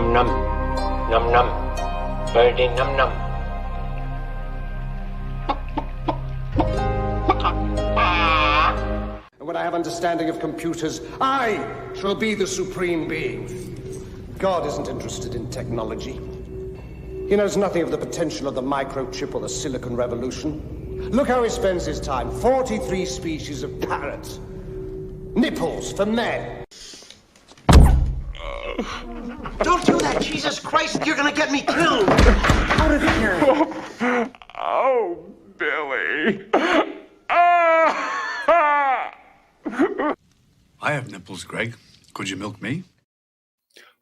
Num num. Num num. Birdie num num. And when I have understanding of computers, I shall be the supreme being. God isn't interested in technology. He knows nothing of the potential of the microchip or the silicon revolution. Look how he spends his time. 43 species of parrots. Nipples for men. Don't do that, Jesus Christ! You're gonna get me killed! Out of here! Oh, Billy. I have nipples, Greg. Could you milk me?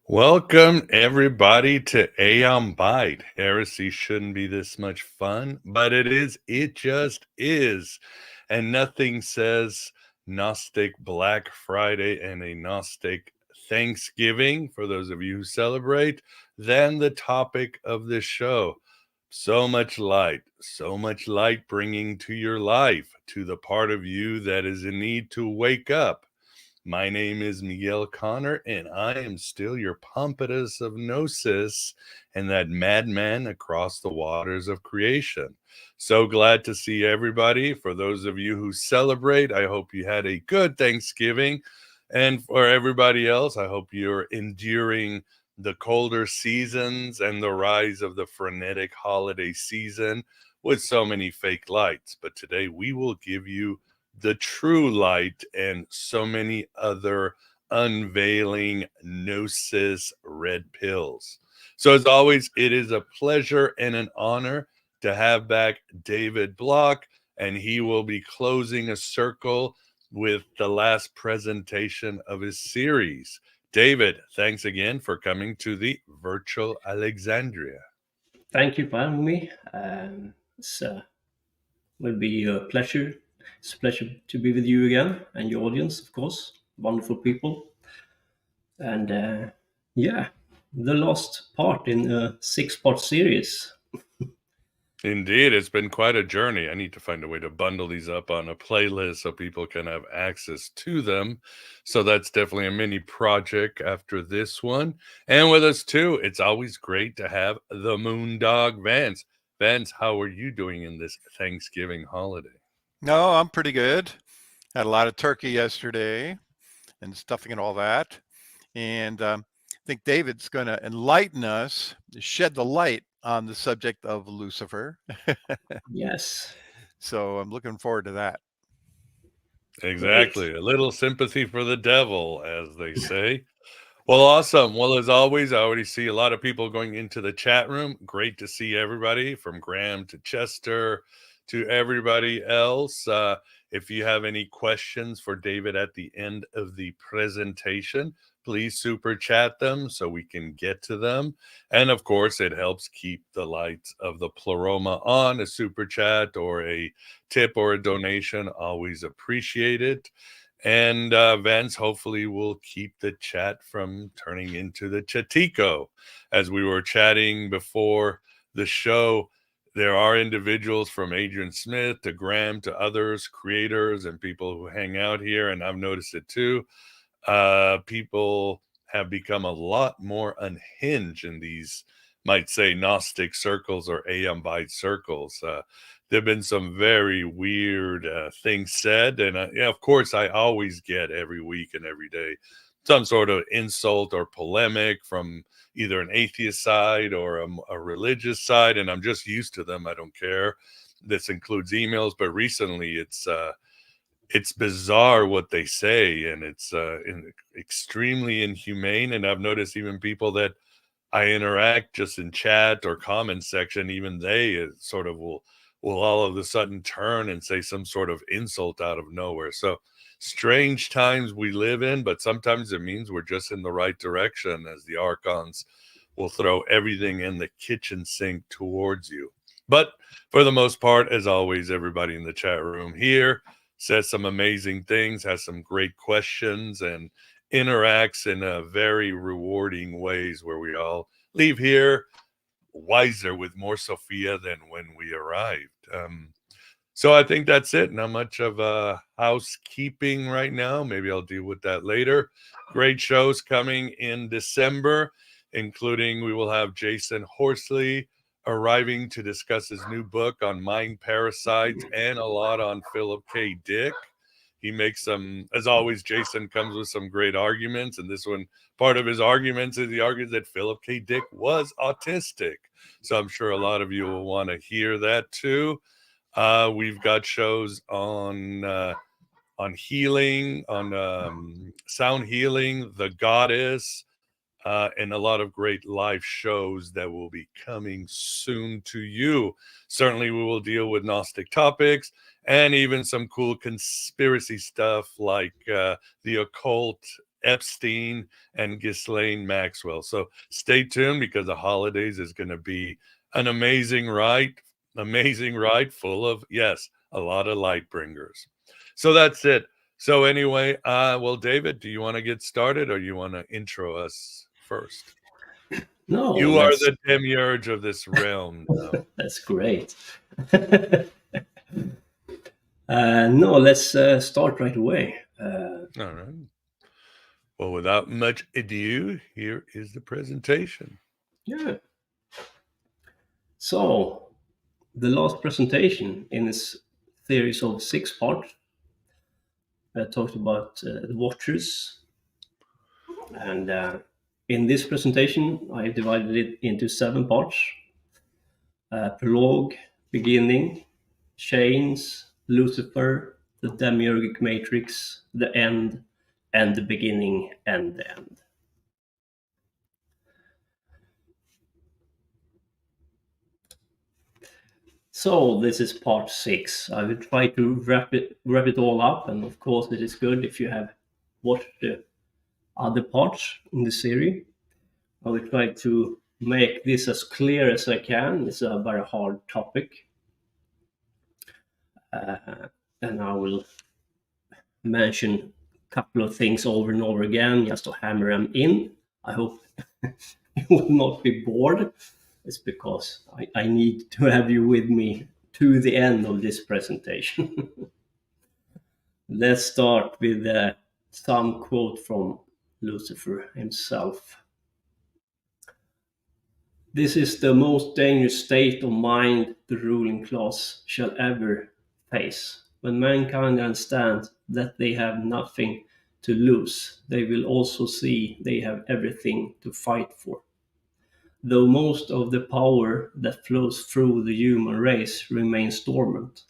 Welcome, everybody, to Aeon Byte. Heresy shouldn't be this much fun, but it is. It just is. And nothing says Gnostic Black Friday and a Gnostic Thanksgiving, for those of you who celebrate, than the topic of this show. So much light bringing to your life, to the part of you that is in need to wake up. My name is Miguel Connor, and I am still your pompatus of Gnosis and that madman across the waters of creation. So glad to see everybody. For those of you who celebrate, I hope you had a good Thanksgiving. And for everybody else, I hope you're enduring the colder seasons and the rise of the frenetic holiday season with so many fake lights. But today we will give you the true light and so many other unveiling Gnosis red pills. So as always, it is a pleasure and an honor to have back David Block, and he will be closing a circle with the last presentation of his series. David, thanks again for coming to the virtual Alexandria. Thank you for having me. Will be a pleasure. It's a pleasure to be with you again and your audience, of course. Wonderful people. And the last part in a 6-part series. Indeed, it's been quite a journey. I need to find a way to bundle these up on a playlist so people can have access to them. So that's definitely a mini project after this one. And with us too, it's always great to have the Moondog Vance. Vance, how are you doing in this Thanksgiving holiday? No, I'm pretty good. Had a lot of turkey yesterday and stuffing and all that. And I think David's going to enlighten us, shed the light on the subject of Lucifer. Yes. So I'm looking forward to that. Exactly. Great. A little sympathy for the devil, as they say. Well, awesome. Well, as always, I already see a lot of people going into the chat room. Great to see everybody from Graham to Chester to everybody else. If you have any questions for David at the end of the presentation, please super chat them so we can get to them. And of course, it helps keep the lights of the pleroma on. A super chat or a tip or a donation, always appreciated. And Vance hopefully will keep the chat from turning into the Chatico. As we were chatting before the show, there are individuals from Adrian Smith to Graham to others, creators and people who hang out here, and I've noticed it too. People have become a lot more unhinged in these, might say, Gnostic circles or Aeon Byte circles. There have been some very weird things said, and of course, I always get every week and every day some sort of insult or polemic from either an atheist side or a religious side, and I'm just used to them. I don't care. This includes emails, but recently it's bizarre what they say, and it's extremely inhumane. And I've noticed even people that I interact just in chat or comment section, even they sort of will all of a sudden turn and say some sort of insult out of nowhere. So strange times we live in, but sometimes it means we're just in the right direction, as the archons will throw everything in the kitchen sink towards you. But for the most part, as always, everybody in the chat room here says some amazing things, has some great questions, and interacts in a very rewarding ways where we all leave here wiser with more Sophia than when we arrived. So I think that's it. Not much of housekeeping right now. Maybe I'll deal with that later. Great shows coming in December. including we will have Jason Horsley arriving to discuss his new book on mind parasites and a lot on Philip K. Dick. He makes some, as always, Jason comes with some great arguments. And this one, part of his arguments is he argues that Philip K. Dick was autistic. So I'm sure a lot of you will want to hear that too. We've got shows on healing, on sound healing, the goddess, and a lot of great live shows that will be coming soon to you. Certainly we will deal with Gnostic topics and even some cool conspiracy stuff like the occult, Epstein, and Ghislaine Maxwell. So stay tuned, because the holidays is going to be an amazing ride full of, yes, a lot of light bringers. So that's it. So anyway, well, David, do you want to get started, or you want to intro us first? No, you are the demiurge of this realm now. That's great. No, let's start right away. All right. Well, without much ado, here is the presentation. Yeah. So, the last presentation in this series of 6 parts, I talked about the Watchers. And in this presentation, I divided it into 7 parts. Prologue, beginning, chains, Lucifer, the Demic Matrix, the end, and the beginning and the end. So this is part 6. I will try to wrap it all up, and of course it is good if you have watched the other parts in the series. I will try to make this as clear as I can. It's a very hard topic. And I will mention a couple of things over and over again just to hammer them in. I hope you will not be bored. It's because I need to have you with me to the end of this presentation. Let's start with some quote from Lucifer himself. "This is the most dangerous state of mind the ruling class shall ever face. When mankind understands that they have nothing to lose, they will also see they have everything to fight for. Though most of the power that flows through the human race remains dormant,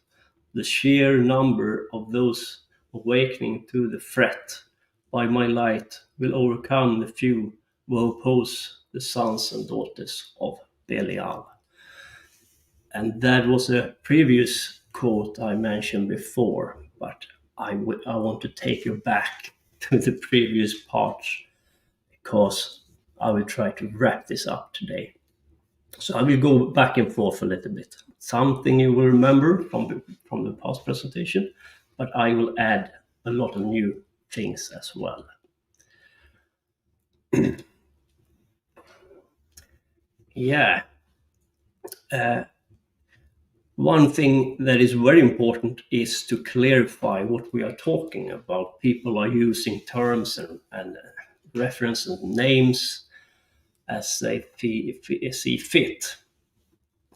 the sheer number of those awakening to the threat by my light will overcome the few who oppose the sons and daughters of Belial." And that was a previous quote I mentioned before, but I want to take you back to the previous parts, because I will try to wrap this up today. So I will go back and forth a little bit. Something you will remember from the past presentation, but I will add a lot of new things as well. Yeah. One thing that is very important is to clarify what we are talking about. People are using terms and references and names as they see fit.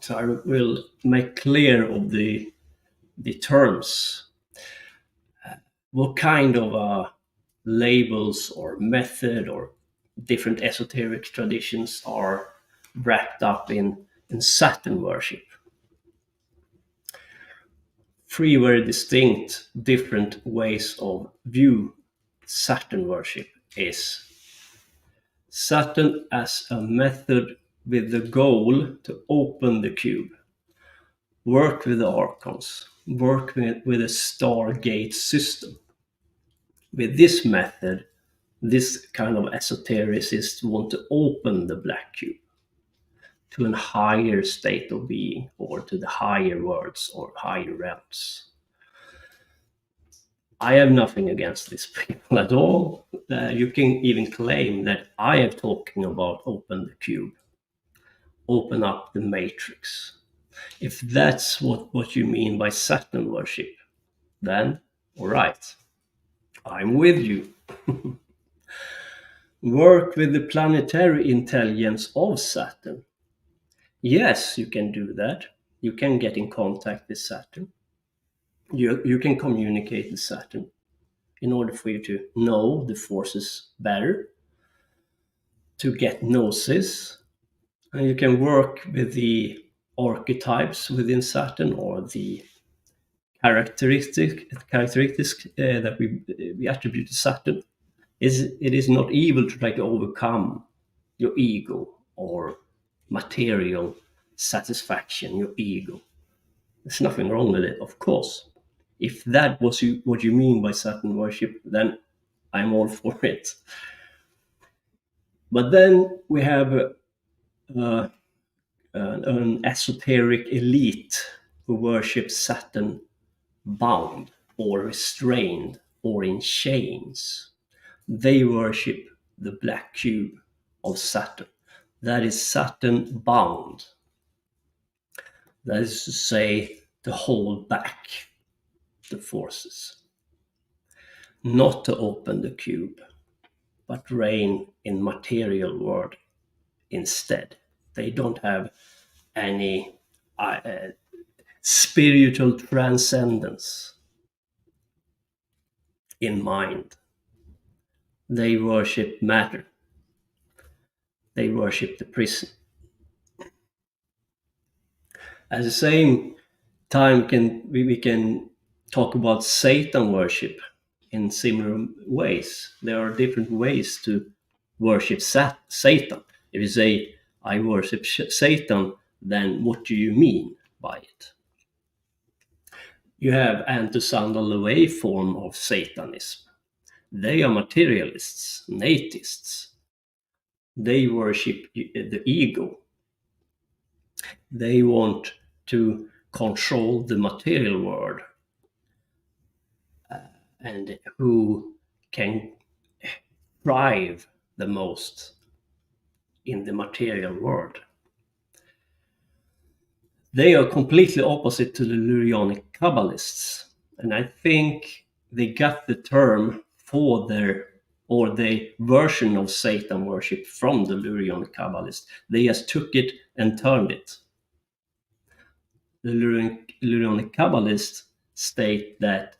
So I will make clear of the terms. What kind of labels or method or different esoteric traditions are wrapped up in Saturn worship. 3 very distinct, different ways of view Saturn worship is Saturn as a method with the goal to open the cube, work with the archons, work with a stargate system. With this method, this kind of esotericists want to open the black cube to a higher state of being, or to the higher worlds or higher realms. I have nothing against these people at all. You can even claim that I am talking about open the cube, open up the matrix. If that's what you mean by Saturn worship, then all right, I'm with you. work with the planetary intelligence of Saturn. Yes, you can do that. You can get in contact with Saturn. You can communicate with Saturn in order for you to know the forces better, to get gnosis. And you can work with the archetypes within Saturn, or the characteristics that we attribute to Saturn. It is not evil to try to overcome your ego or material satisfaction, your ego. There's nothing wrong with it, of course. If that was what you mean by Saturn worship, then I'm all for it. But then we have an esoteric elite who worship Saturn bound or restrained or in chains. They worship the black cube of Saturn. That is Saturn bound. That is to say, to hold back the forces. Not to open the cube, but reign in material world instead. They don't have any spiritual transcendence in mind. They worship matter. They worship the prison. At the same time, we can talk about Satan worship in similar ways. There are different ways to worship Satan. If you say, I worship Satan, then what do you mean by it? You have anti-Sandal way form of Satanism. They are materialists, natists. They worship the ego. They want to control the material world, and who can thrive the most in the material world. They are completely opposite to the Lurianic Kabbalists, and I think they got the term for the version of Satan worship from the Lurianic Kabbalists. They just took it and turned it. The Lurianic Kabbalists state that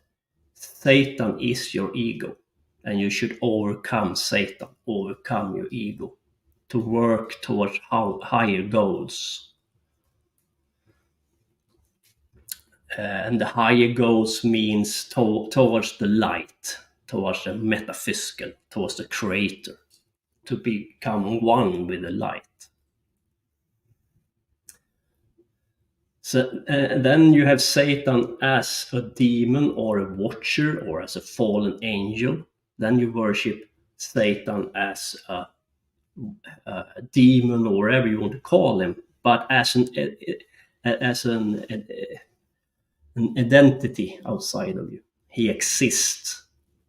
Satan is your ego, and you should overcome Satan, overcome your ego, to work towards higher goals. And the higher goals means towards the light, towards the metaphysical, towards the creator, to become one with the light. So then you have Satan as a demon or a watcher or as a fallen angel. Then you worship Satan as a demon or whatever you want to call him, but as an identity outside of you. He exists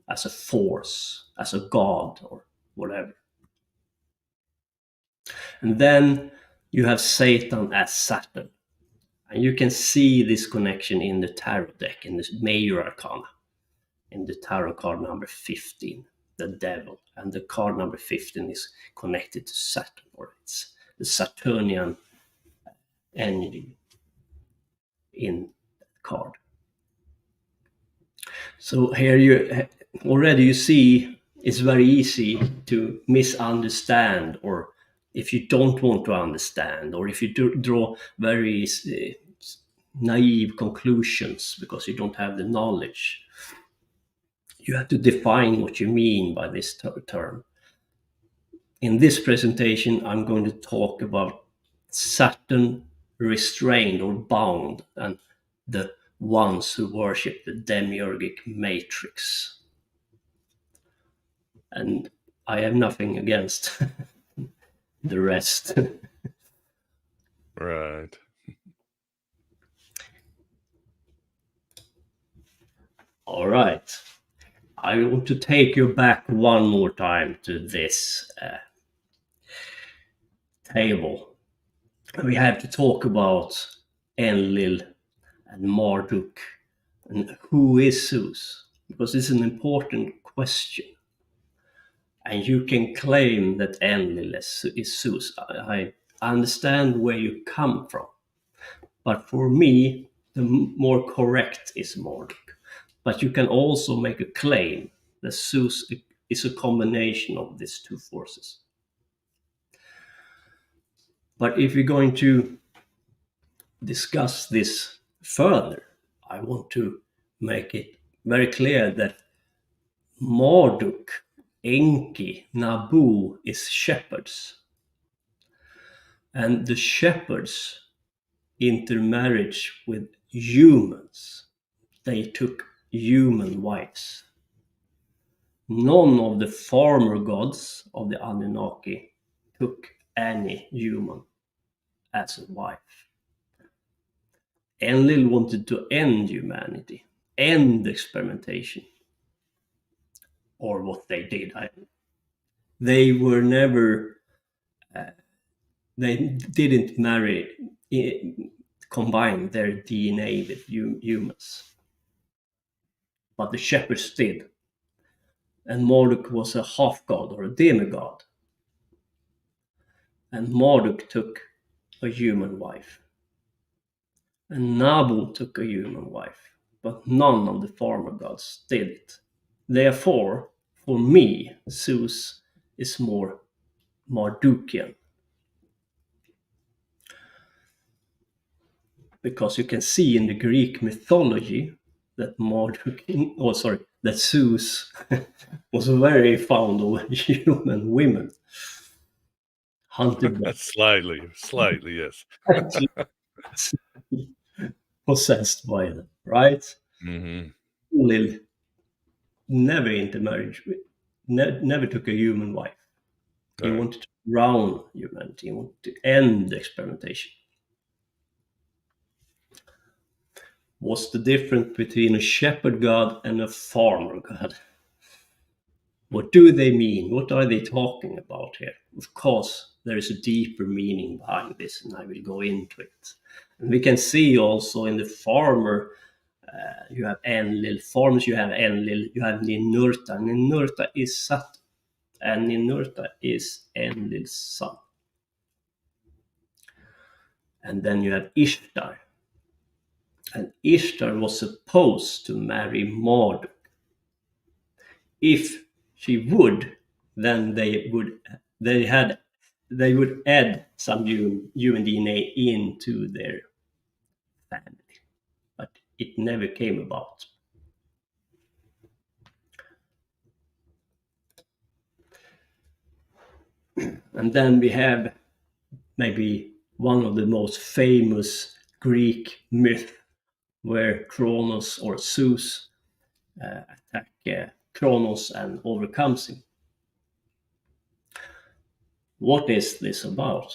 as a force, as a god or whatever. And then you have Satan as Saturn. And you can see this connection in the tarot deck, in this major arcana, in the tarot card number 15, the devil. And the card number 15 is connected to Saturn, or it's the Saturnian energy in that card. So here you see it's very easy to misunderstand, or if you don't want to understand, or if you draw very naive conclusions because you don't have the knowledge. You have to define what you mean by this term. In this presentation, I'm going to talk about Saturn restrained or bound, and the ones who worship the Demic Matrix. And I have nothing against the rest. Right. All right. I want to take you back one more time to this table. We have to talk about Enlil and Marduk and who is Zeus, because it's an important question. And you can claim that Enlil is Zeus. I understand where you come from. But for me, the more correct is Marduk. But you can also make a claim that Zeus is a combination of these two forces. But if we're going to discuss this further, I want to make it very clear that Marduk, Enki, Nabu is shepherds. And the shepherds intermarriage with humans. They took human wives. None of the farmer gods of the Anunnaki took any human as a wife. Enlil wanted to end humanity, end experimentation, or what they did. They were never, they didn't combine their DNA with humans. But the shepherds did. And Marduk was a half-god or a demigod. And Marduk took a human wife. And Nabu took a human wife. But none of the farmer gods did it. Therefore, for me, Zeus is more Mardukian. Because you can see in the Greek mythology that that Zeus was very fond of human women. Hunted them. Slightly, yes. Possessed by them, right? Mm-hmm. Lil never intermarried, never took a human wife. He wanted to drown humanity. He wanted to end the experimentation. What's the difference between a shepherd god and a farmer god? What do they mean? What are they talking about here? Of course, there is a deeper meaning behind this, and I will go into it. And we can see also in the farmer, you have Enlil. Farmers, you have Enlil. You have Ninurta. Ninurta is Saturn, and Ninurta is Enlil's son. And then you have Ishtar. And Ishtar was supposed to marry Marduk. If she would, then they would add some human DNA into their family. But it never came about. And then we have maybe one of the most famous Greek myths where Kronos or Zeus attack Kronos and overcomes him. What is this about?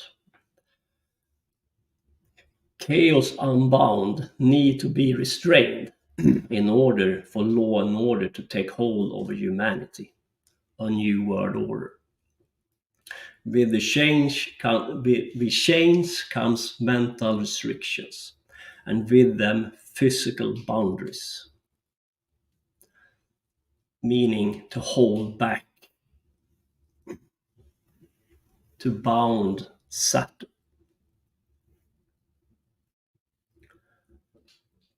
Chaos unbound need to be restrained in order for law and order to take hold over humanity, a new world order. With the change comes mental restrictions, and with them physical boundaries, meaning to hold back, to bound Saturn,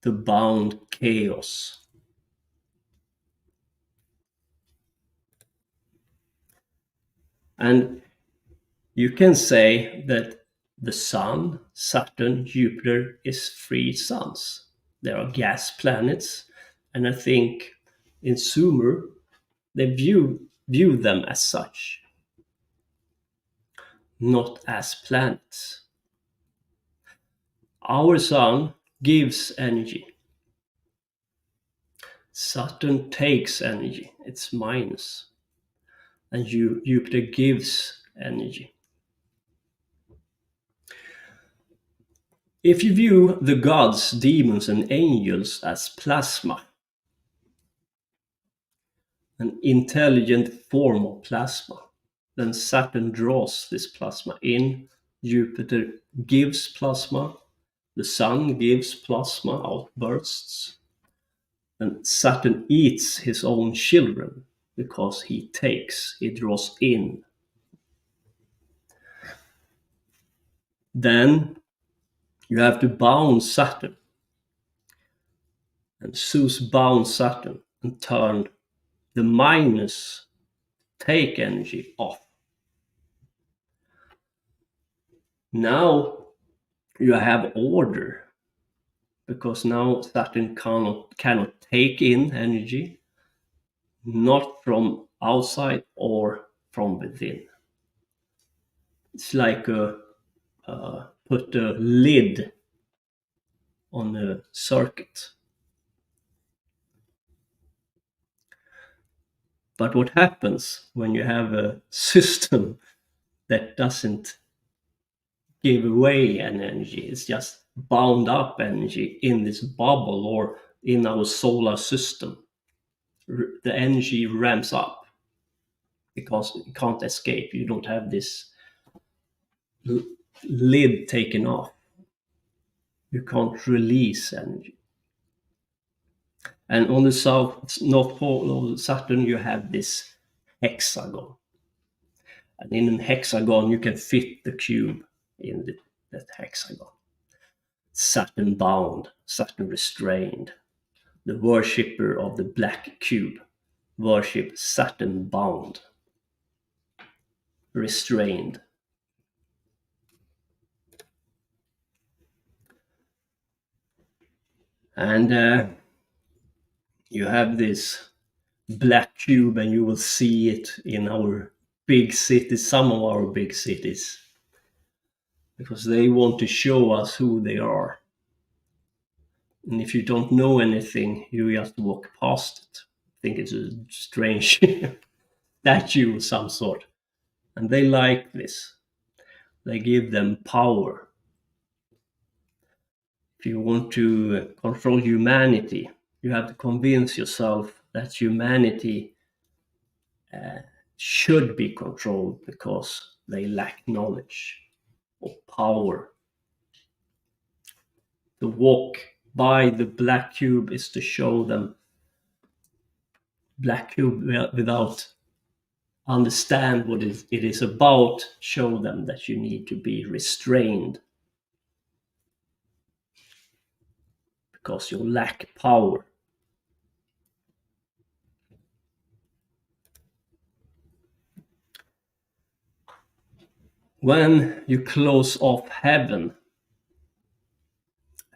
to bound chaos. And you can say that the Sun, Saturn, Jupiter is three suns. There are gas planets, and I think in Sumer they view them as such, not as planets. Our Sun gives energy. Saturn takes energy, it's minus. And Jupiter gives energy. If you view the gods, demons, and angels as plasma, an intelligent form of plasma, then Saturn draws this plasma in, Jupiter gives plasma, the Sun gives plasma outbursts, and Saturn eats his own children, because he takes, he draws in. Then you have to bound Saturn. And Zeus bound Saturn and turned the minus take energy off. Now you have order, because now Saturn cannot take in energy, not from outside or from within. It's like put a lid on a circuit. But what happens when you have a system that doesn't give away an energy, it's just bound up energy in this bubble or in our solar system? The energy ramps up because it can't escape. You don't have this lid taken off. You can't release energy. And on the north pole of Saturn, you have this hexagon. And in a hexagon, you can fit the cube in that hexagon. Saturn bound, Saturn restrained. The worshipper of the black cube worship Saturn bound, restrained. And you have this black cube, and you will see it in our big cities, some of our big cities, because they want to show us who they are. And if you don't know anything, you just walk past it. Think it's a strange statue of some sort. And they like this. They give them power. If you want to control humanity, you have to convince yourself that humanity should be controlled because they lack knowledge or power. To walk by the black cube is to show them black cube without understand what it is about, show them that you need to be restrained because you lack power. When you close off heaven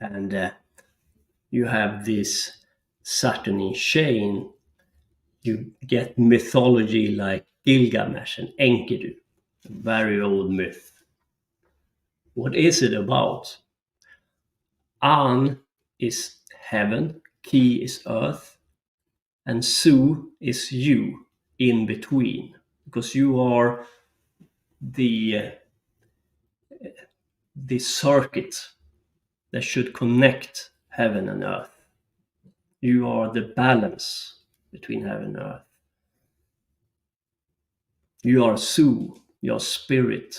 and you have this Saturn chain, you get mythology like Gilgamesh and Enkidu, a very old myth. What is it about? An is heaven, Ki is earth, and Su is you in between, because you are the circuit that should connect heaven and earth. You are the balance between heaven and earth. You are Su, your spirit.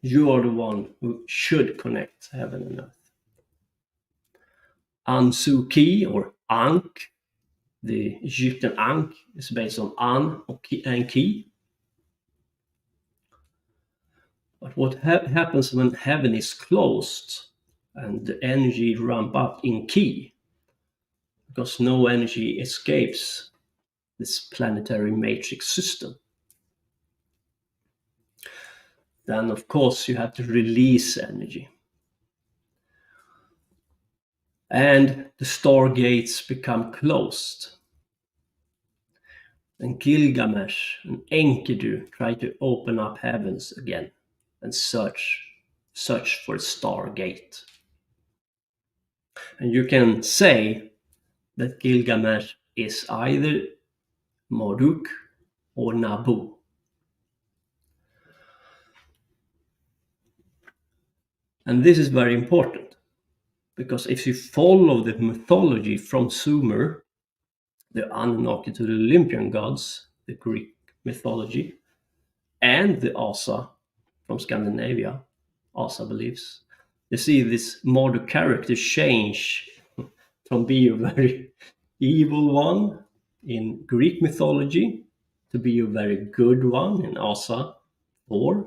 You are the one who should connect heaven and earth. Ansu Ki, or Ankh, the Egyptian Ankh is based on An and Ki. But what happens when heaven is closed and the energy ramp up in Ki, because no energy escapes this planetary matrix system, then of course you have to release energy. And the stargates become closed. And Gilgamesh and Enkidu try to open up heavens again and search for a stargate. And you can say that Gilgamesh is either Marduk or Nabu. And this is very important, because if you follow the mythology from Sumer, the Anunnaki to the Olympian gods, the Greek mythology, and the Asa from Scandinavia, Asa beliefs, you see this Marduk character change from being a very evil one in Greek mythology to be a very good one in Asa, Thor,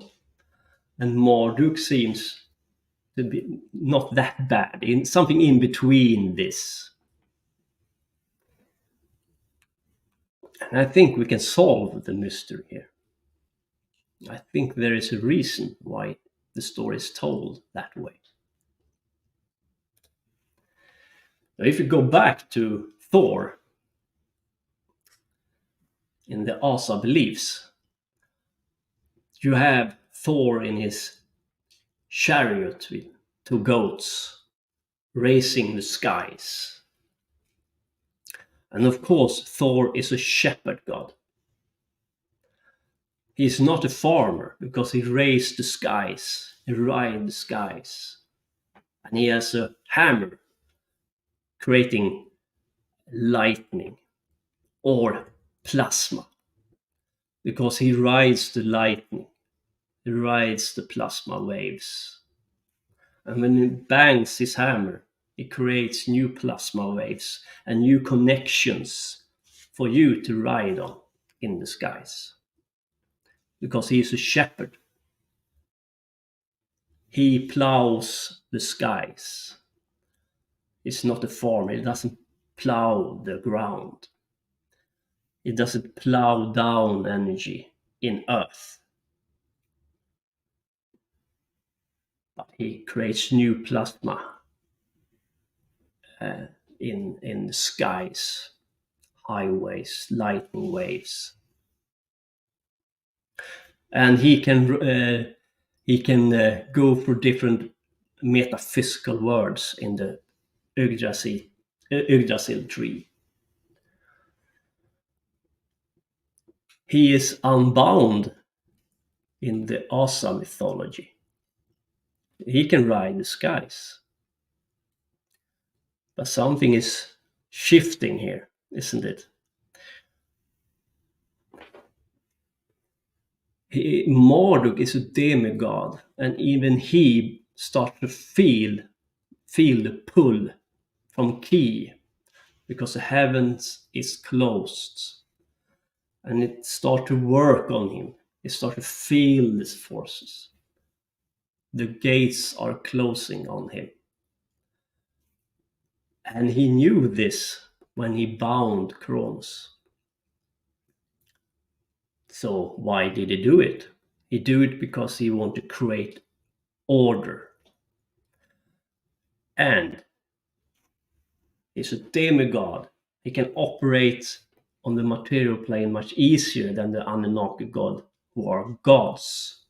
and Marduk seems to be not that bad, in something in between this. And I think we can solve the mystery here. I think there is a reason why the story is told that way. Now, if you go back to Thor, in the Asa beliefs, you have Thor in his chariot with 2 goats racing the skies. And of course, Thor is a shepherd god. He is not a farmer because he raised the skies, he rides the skies. And he has a hammer creating lightning or plasma because he rides the lightning, he rides the plasma waves. And when he bangs his hammer, he creates new plasma waves and new connections for you to ride on in the skies. Because he is a shepherd. He plows the skies. He's not a farmer. He doesn't plow the ground. He doesn't plow down energy in earth. But he creates new plasma in the skies, highways, lightning waves. And he can go for different metaphysical words in the Yggdrasil tree. He is unbound in the Asa mythology. He can ride the skies. But something is shifting here, isn't it? Marduk is a demigod, and even he starts to feel the pull from Ki, because the heavens is closed, and it starts to work on him. He starts to feel these forces. The gates are closing on him. And he knew this when he bound Kronos. So why did he do it? He did it because he wanted to create order. And he's a demigod. He can operate on the material plane much easier than the Anunnaki god, who are gods.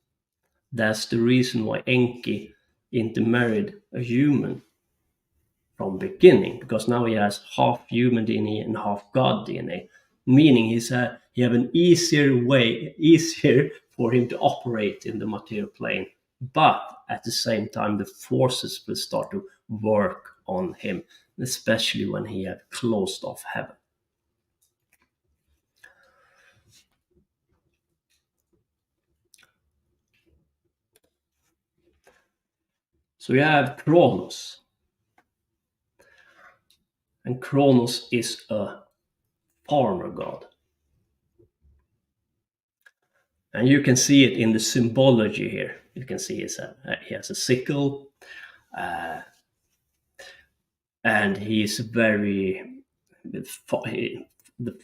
That's the reason why Enki intermarried a human from beginning, because now he has half human DNA and half god DNA, meaning he have an easier for him to operate in the material plane, but at the same time the forces will start to work on him, especially when he had closed off heaven. So you have Kronos. And Kronos is a farmer god. And you can see it in the symbology here. You can see he has a sickle, and he's the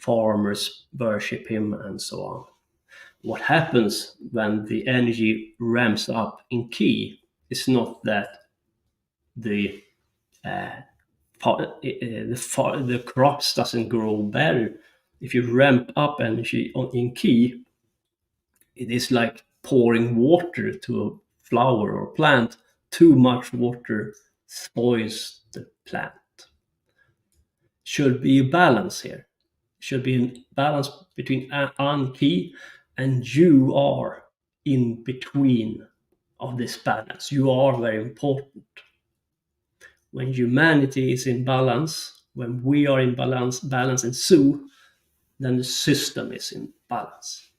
farmers worship him and so on. What happens when the energy ramps up in Ki is not that the crops doesn't grow better. If you ramp up energy in Ki, it is like pouring water to a flower or plant. Too much water spoils the plant. Should be a balance here. Should be a balance between Ki, and you are in between of this balance. You are very important. When humanity is in balance, when we are in balance in Su, then the system is in balance.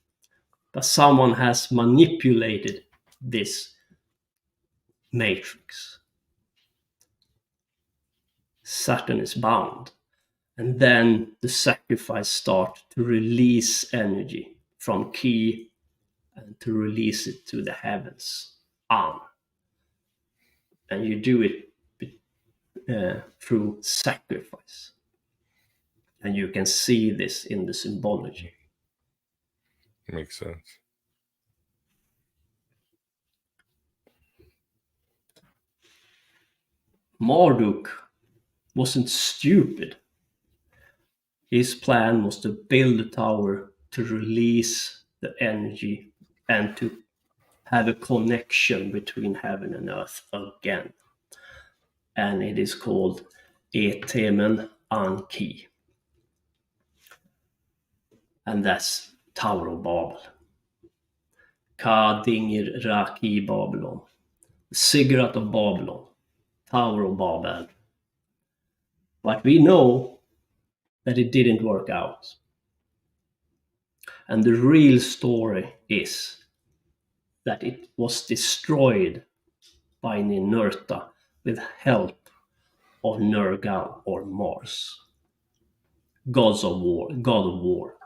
But someone has manipulated this matrix. Saturn is bound. And then the sacrifice starts to release energy from Ki and to release it to the heavens. And you do it through sacrifice. And you can see this in the symbology. Makes sense. Marduk wasn't stupid. His plan was to build a tower to release the energy and to have a connection between heaven and earth again. And it is called Etemen Anki. And that's Tower of Babel. Ka Dingir Raki Babylon. Ziggurat of Babylon. Tower of Babel. But we know that it didn't work out. And the real story is that it was destroyed by Ninurta with help of Nergal or Mars, god of war.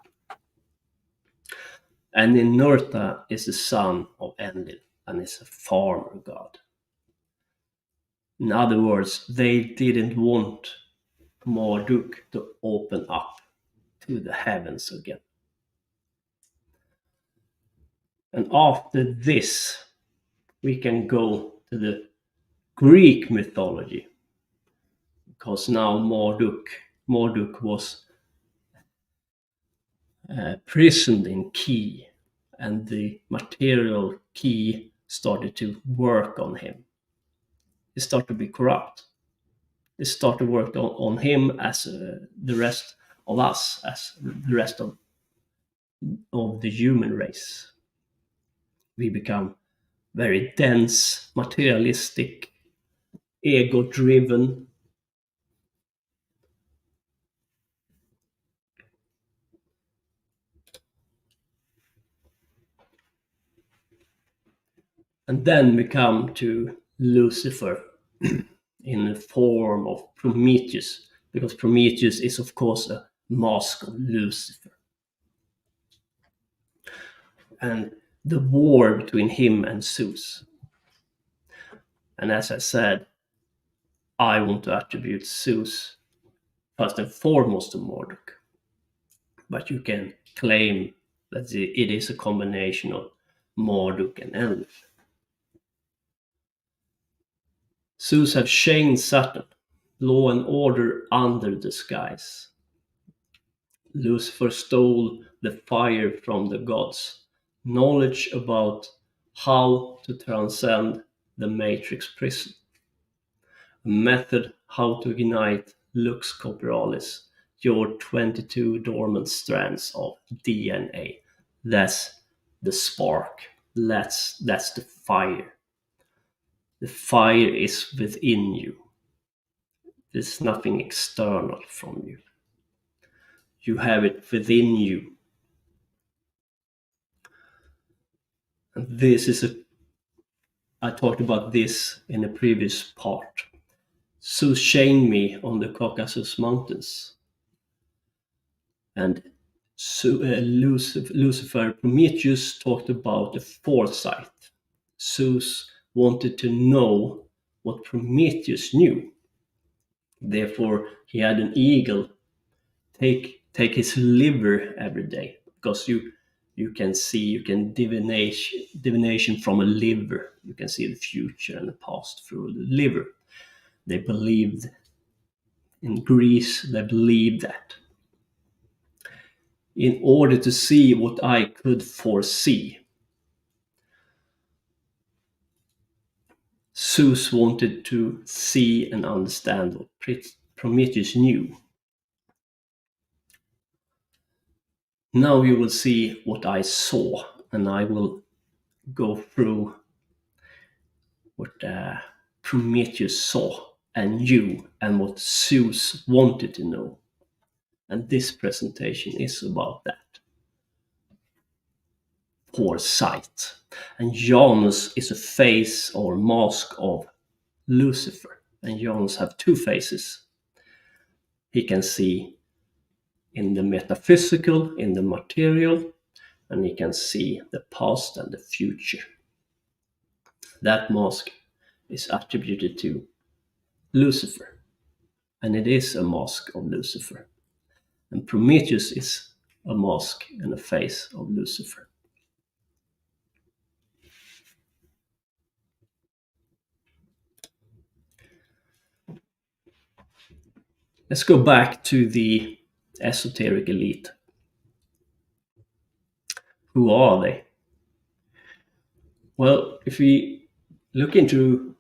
And Ninurta is the son of Enlil and is a farmer god. In other words, they didn't want Marduk to open up to the heavens again. And after this, we can go to the Greek mythology, because now Marduk was prisoned in Ki, and the material Ki started to work on him. It started to be corrupt. It started to work on him as the rest of us, as the rest of the human race. We become very dense, materialistic, ego-driven. And then we come to Lucifer in the form of Prometheus, because Prometheus is, of course, a mask of Lucifer. And the war between him and Zeus. And as I said, I want to attribute Zeus first and foremost to Marduk. But you can claim that it is a combination of Marduk and Enlil. Zeus have chained Saturn, law and order under the skies. Lucifer stole the fire from the gods, knowledge about how to transcend the matrix prison, a method how to ignite lux corporalis, your 22 dormant strands of DNA. That's the spark. That's the fire. The fire is within you. There's nothing external from you. You have it within you. And this is I talked about this in a previous part. Zeus chained me on the Caucasus Mountains. And Lucifer, Prometheus talked about the foresight. Zeus wanted to know what Prometheus knew. Therefore, he had an eagle take his liver every day, because you can divination from a liver. You can see the future and the past through the liver. They believed in Greece, they believed that. In order to see what I could foresee, Zeus wanted to see and understand what Prometheus knew. Now you will see what I saw, and I will go through what Prometheus saw and knew, and what Zeus wanted to know. And this presentation is about that. Foresight. And Janus is a face or mask of Lucifer. And Janus have two faces. He can see in the metaphysical, in the material, and he can see the past and the future. That mask is attributed to Lucifer, and it is a mask of Lucifer. And Prometheus is a mask and a face of Lucifer. Let's go back to the esoteric elite. Who are they? Well, if we look into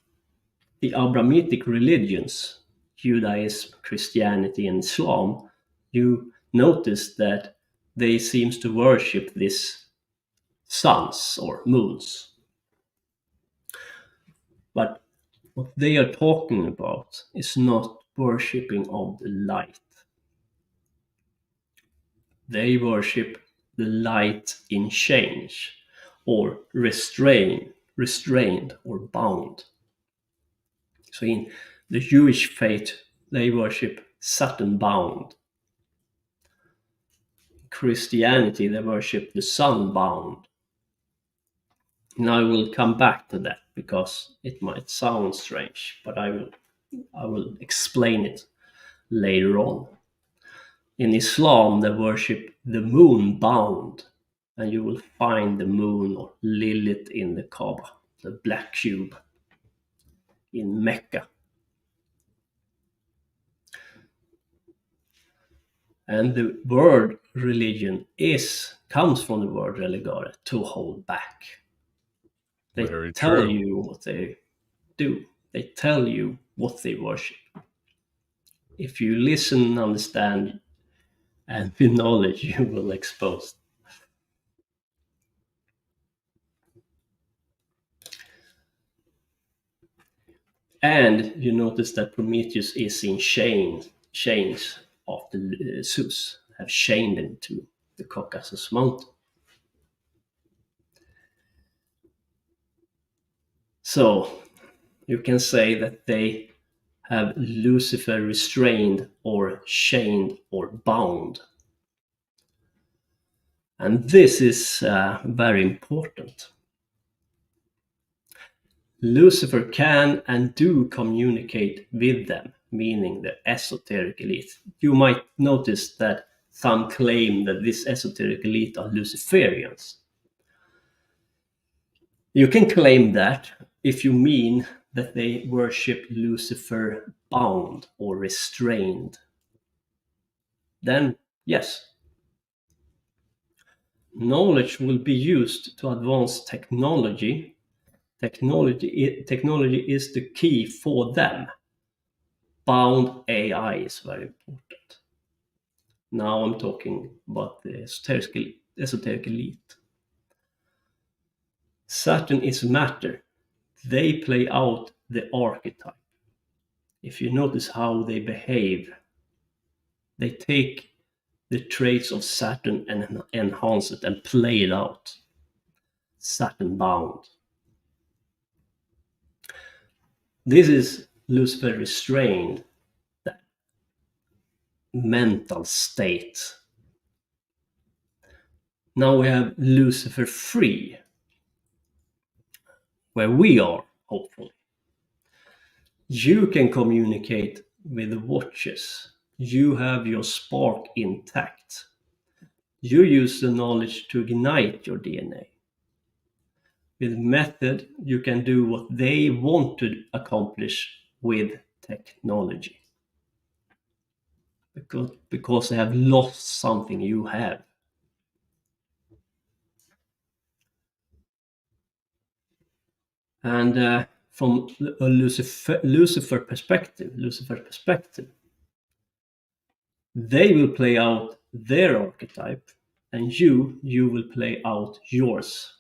the Abrahamic religions, Judaism, Christianity, and Islam, you notice that they seem to worship these suns or moons. But what they are talking about is not worshipping of the light. They worship the light in change, or restrained or bound. So in the Jewish faith, they worship Saturn bound. Christianity, they worship the sun bound. And I will come back to that because it might sound strange, but I will explain it later on. In Islam, they worship the moon bound, and you will find the moon or Lilith in the Kaaba, the black cube in Mecca. And the word religion comes from the word religare, to hold back. They Very tell true. you what they do. They tell you what they worship. If you listen, understand, and with knowledge, you will expose. And you notice that Prometheus is in chains after Zeus have chained him to the Caucasus Mountain. So you can say that they have Lucifer restrained or chained or bound. And this is very important. Lucifer can and do communicate with them, meaning the esoteric elite. You might notice that some claim that this esoteric elite are Luciferians. You can claim that if you mean that they worship Lucifer bound or restrained. Then, yes. Knowledge will be used to advance technology. Technology is the key for them. Bound AI is very important. Now I'm talking about the esoteric elite. Saturn is matter. They play out the archetype. If you notice how they behave, they take the traits of Saturn and enhance it and play it out. Saturn bound. This is Lucifer restrained, that mental state. Now we have Lucifer free, where we are, hopefully. You can communicate with the watches. You have your spark intact. You use the knowledge to ignite your DNA. With method, you can do what they want to accomplish with technology. Because they have lost something you have. And from a Lucifer perspective, they will play out their archetype, and you will play out yours.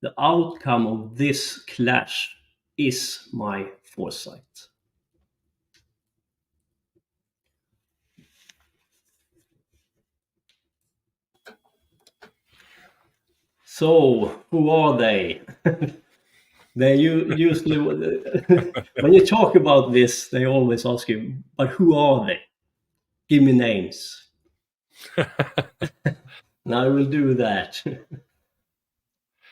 The outcome of this clash is my foresight. So, who are they? They usually, when you talk about this, they always ask you, but who are they? Give me names. Now I will do that.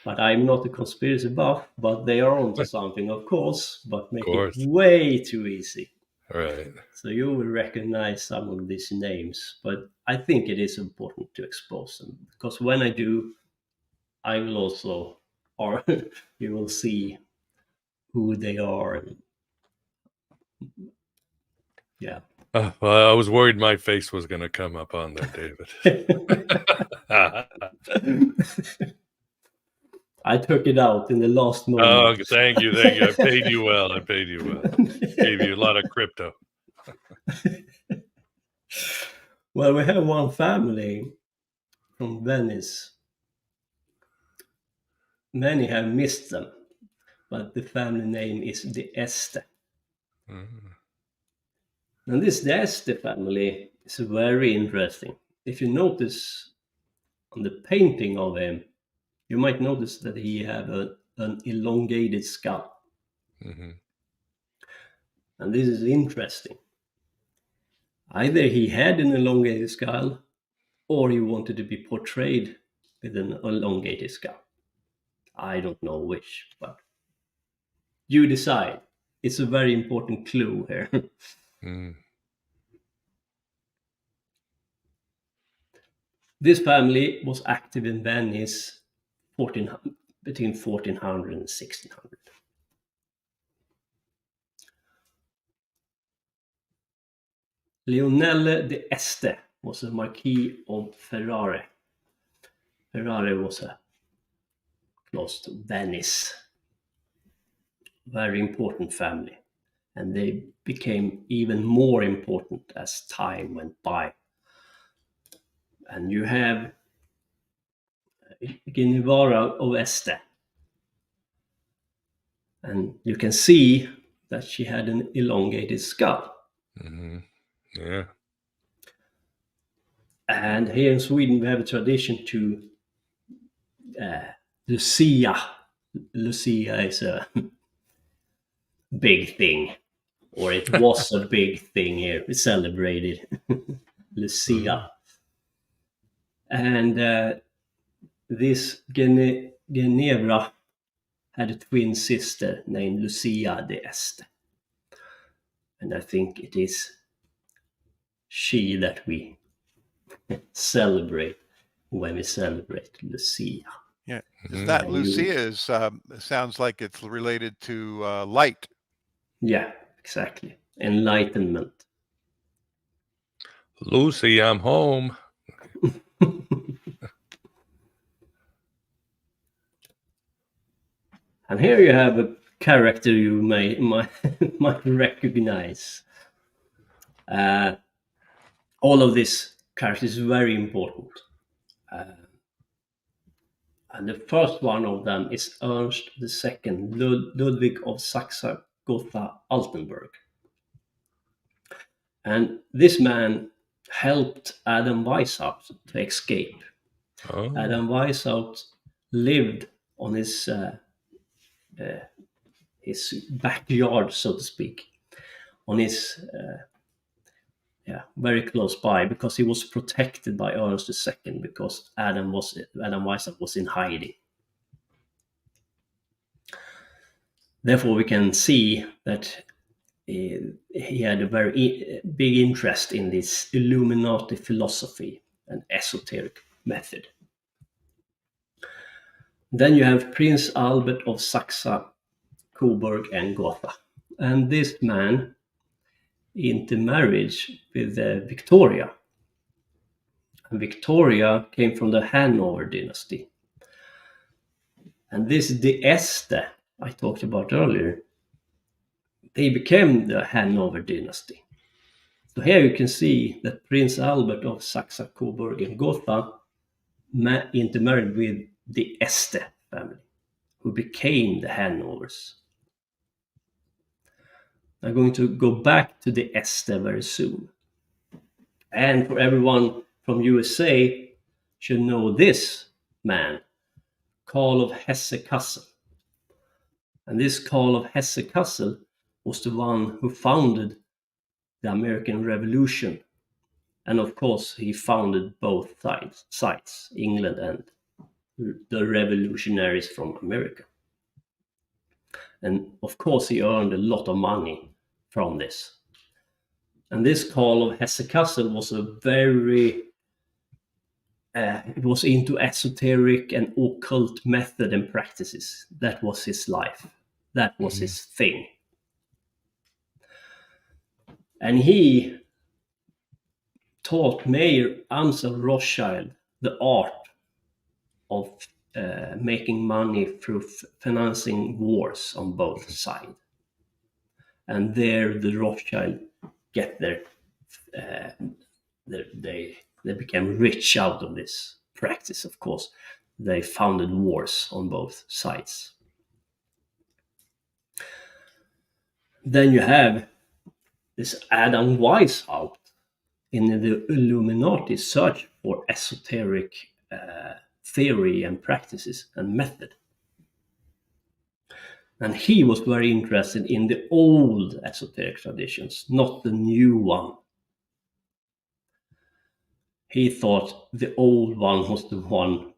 But I'm not a conspiracy buff, but they are onto something, of course, but make it way too easy. Right. So you will recognize some of these names, but I think it is important to expose them, because when I do, I will also, or you will see who they are. Yeah. Well, I was worried my face was going to come up on there, David. I took it out in the last moment. Oh, thank you. I paid you well. Gave you a lot of crypto. Well, we have one family from Venice. Many have missed them, but the family name is the Este. And this the Este family is very interesting. If you notice on the painting of him, you might notice that he have an elongated skull. And this is interesting. Either he had an elongated skull, or he wanted to be portrayed with an elongated skull. I don't know which, but you decide. It's a very important clue here. This family was active in Venice between 1400 and 1600. Leonelle de Este was a Marquis of Ferrara. Ferrara was close to Venice. Very important family. And they became even more important as time went by. And you have Ginevra of Este. And you can see that she had an elongated skull. Yeah. And here in Sweden, we have a tradition to Lucia. Lucia is a big thing, or it was a big thing here. We celebrated Lucia. And this Ginevra had a twin sister named Lucia de Este. And I think it is she that we celebrate when we celebrate Lucia. Yeah, that Lucia is sounds like it's related to light. Yeah, exactly. Enlightenment. Lucy, I'm home. And here you have a character you might recognize. All of this character is very important. And the first one of them is Ernst II, Ludwig of Saxe-Gotha-Altenburg. And this man helped Adam Weishaupt to escape. Adam Weishaupt lived on his backyard, so to speak, on his very close by, because he was protected by Ernst II, because Adam Weishaupt was in hiding. Therefore, we can see that he had a very big interest in this Illuminati philosophy and esoteric method. Then you have Prince Albert of Saxe, Coburg and Gotha. And this man intermarriage with Victoria. And Victoria came from the Hanover dynasty. And this de Este I talked about earlier, they became the Hanover dynasty. So here you can see that Prince Albert of Saxe, Coburg and Gotha intermarried with the Este family, who became the Hanovers. I'm going to go back to the Este very soon. And for everyone from USA should know this man, Karl of Hesse-Kassel. And this Karl of Hesse-Kassel was the one who founded the American Revolution And of course, he founded both sides, England and the revolutionaries from America. And of course, he earned a lot of money from this. And this Karl of Hesse-Kassel was a very, it was into esoteric and occult method and practices. That was his life. That was his thing. And he taught Mayor Amsel Rothschild the art of making money through financing wars on both sides. And there the Rothschild get their, they became rich out of this practice, of course. They founded wars on both sides. Then you have this Adam Weishaupt in the Illuminati search for esoteric theory and practices and method. And he was very interested in the old esoteric traditions, not the new one. He thought the old one was the one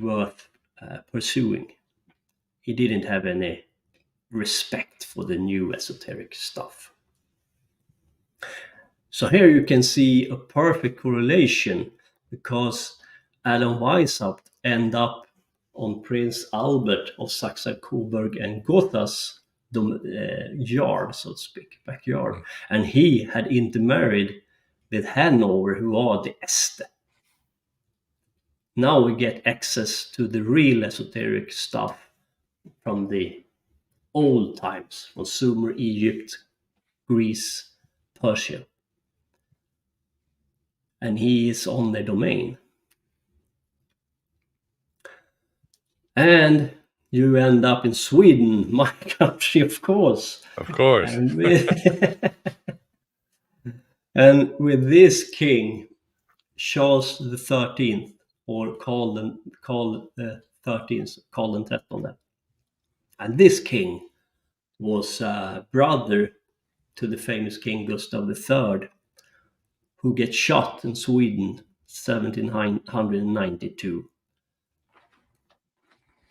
worth pursuing. He didn't have any respect for the new esoteric stuff. So here you can see a perfect correlation, because Adam Weishaupt ended up on Prince Albert of Saxe-Coburg and Gotha's yard, so to speak, backyard. And he had intermarried with Hanover, who are the Este. Now we get access to the real esoteric stuff from the old times, from Sumer, Egypt, Greece, Persia. And he is on their domain. And you end up in Sweden, my country, of course. Of course. And with this king, Charles the 13th, or Karl the 13th, Karl den 13th. And this king was brother to the famous King Gustav III, who gets shot in Sweden 1792.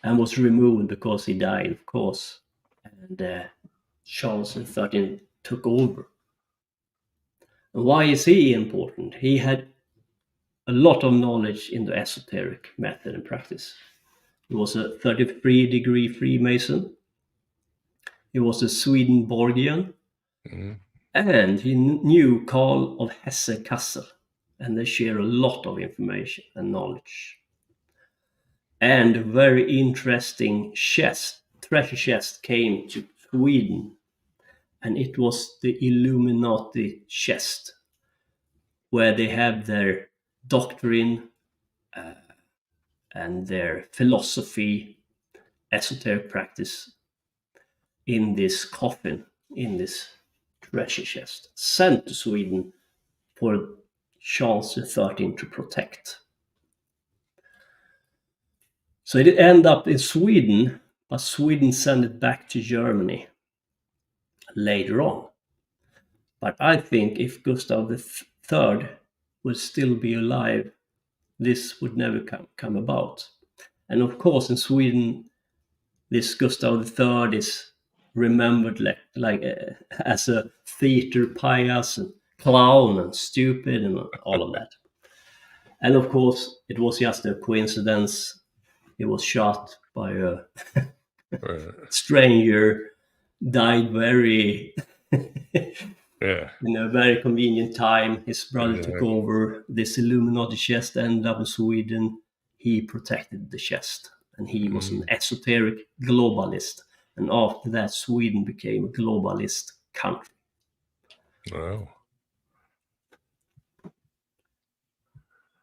And was removed because he died, of course. And Charles XIII took over. And why is he important? He had a lot of knowledge in the esoteric method and practice. He was a 33-degree Freemason. He was a Swedenborgian. And he knew Karl of Hesse-Kassel. And they share a lot of information and knowledge. And a very interesting treasure chest came to Sweden. And it was the Illuminati chest, where they have their doctrine and their philosophy, esoteric practice in this coffin, in this treasure chest, sent to Sweden for Charles XIII to protect. So it ended up in Sweden, but Sweden sent it back to Germany later on. But I think if Gustav III would still be alive, this would never come about. And of course, in Sweden, this Gustav III is remembered like as a theater payaso and clown and stupid and all of that. And of course, it was just a coincidence. He was shot by a stranger, died very in a very convenient time. His brother took over. This Illuminati chest ended up in Sweden. He protected the chest, and he was an esoteric globalist. And after that, Sweden became a globalist country. Wow.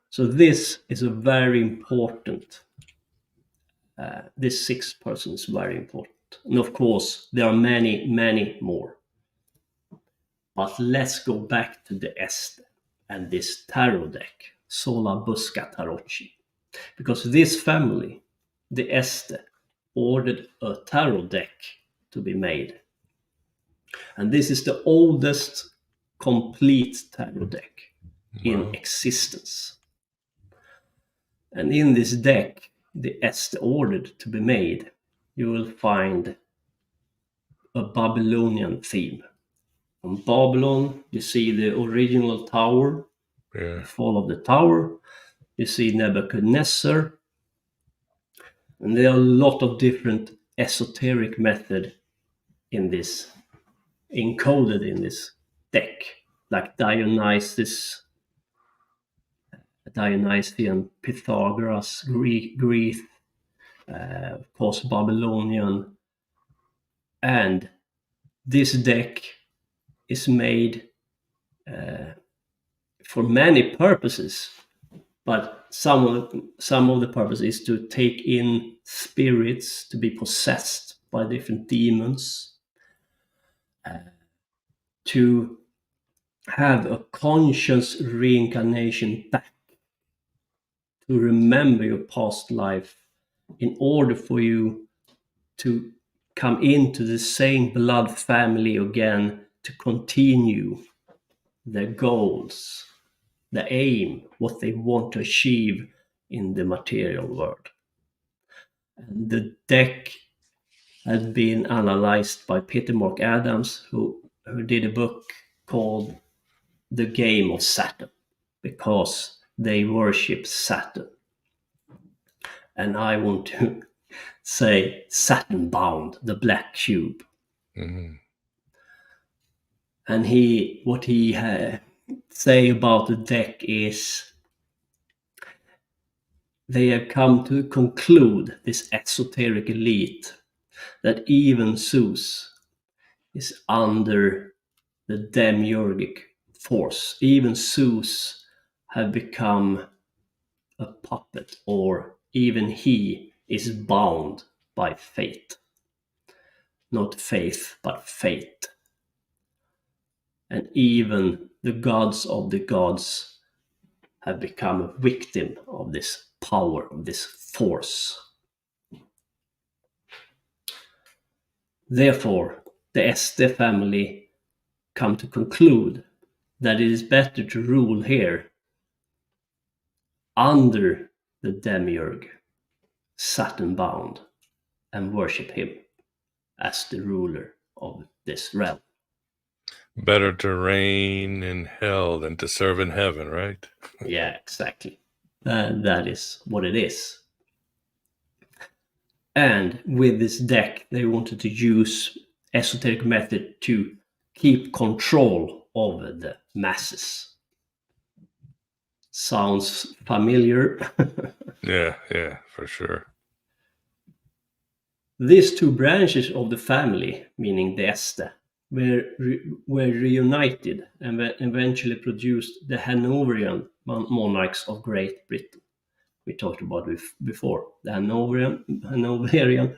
So this is a very important, this sixth person is very important. And of course, there are many, many more. But let's go back to the Este and this tarot deck, Sola Busca Tarocchi. Because this family, the Este, ordered a tarot deck to be made. And this is the oldest complete tarot deck in existence. And in this deck, the Esther ordered to be made, you will find a Babylonian theme. On Babylon, you see the original tower, the fall of the tower. You see Nebuchadnezzar. And there are a lot of different esoteric methods in this, encoded in this deck, like Dionysian, Pythagoras, Greek, of course Babylonian. And this deck is made for many purposes, but some of the purpose is to take in spirits, to be possessed by different demons, to have a conscious reincarnation back, to remember your past life in order for you to come into the same blood family again, to continue their goals, the aim, what they want to achieve in the material world. And the deck has been analyzed by Peter Mark Adams, who did a book called The Game of Saturn, because they worship Saturn. And I want to say Saturn bound, the black cube. Mm-hmm. And what he say about the deck is they have come to conclude, this esoteric elite, that even Zeus is under the demiurgic force. Even Zeus have become a puppet, or even he is bound by fate. Not faith, but fate. And even the gods of the gods have become a victim of this power, of this force. Therefore, the Este family come to conclude that it is better to rule here under the demiurge, Saturn bound, and worship him as the ruler of this realm. Better to reign in hell than to serve in heaven, right? Yeah, exactly. That is what it is. And with this deck, they wanted to use esoteric method to keep control over the masses. Sounds familiar? Yeah, for sure. These two branches of the family, meaning the Este, were reunited and eventually produced the Hanoverian monarchs of Great Britain. We talked about it before, the Hanoverian.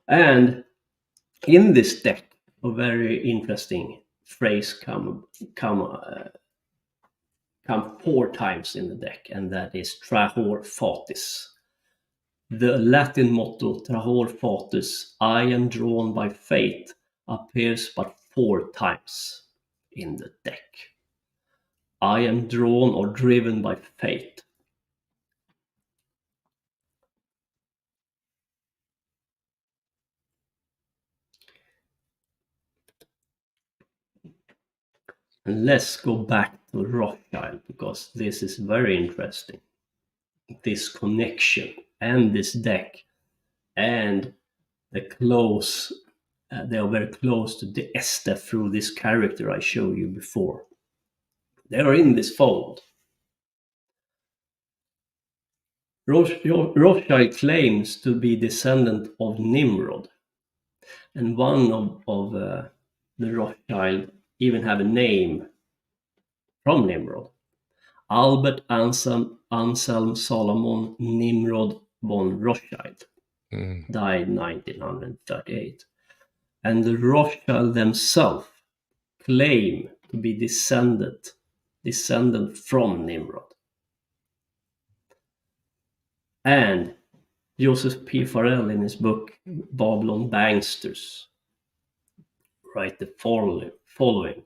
And in this deck, a very interesting phrase come 4 times in the deck, and that is Trahor Fatis. The Latin motto, Trahor Fatis, I am drawn by fate, appears but 4 times in the deck. I am drawn or driven by fate. And let's go back to Rothschild, because this is very interesting. This connection and this deck, and they are very close to the Este through this character I showed you before. They are in this fold. Rothschild claims to be descendant of Nimrod, and one of the Rothschild even have a name from Nimrod. Albert Anselm Solomon Nimrod von Rothschild died 1938. And the Rothschild themselves claim to be descendant from Nimrod. And Joseph P. Farrell, in his book Babylon Banksters, write the following.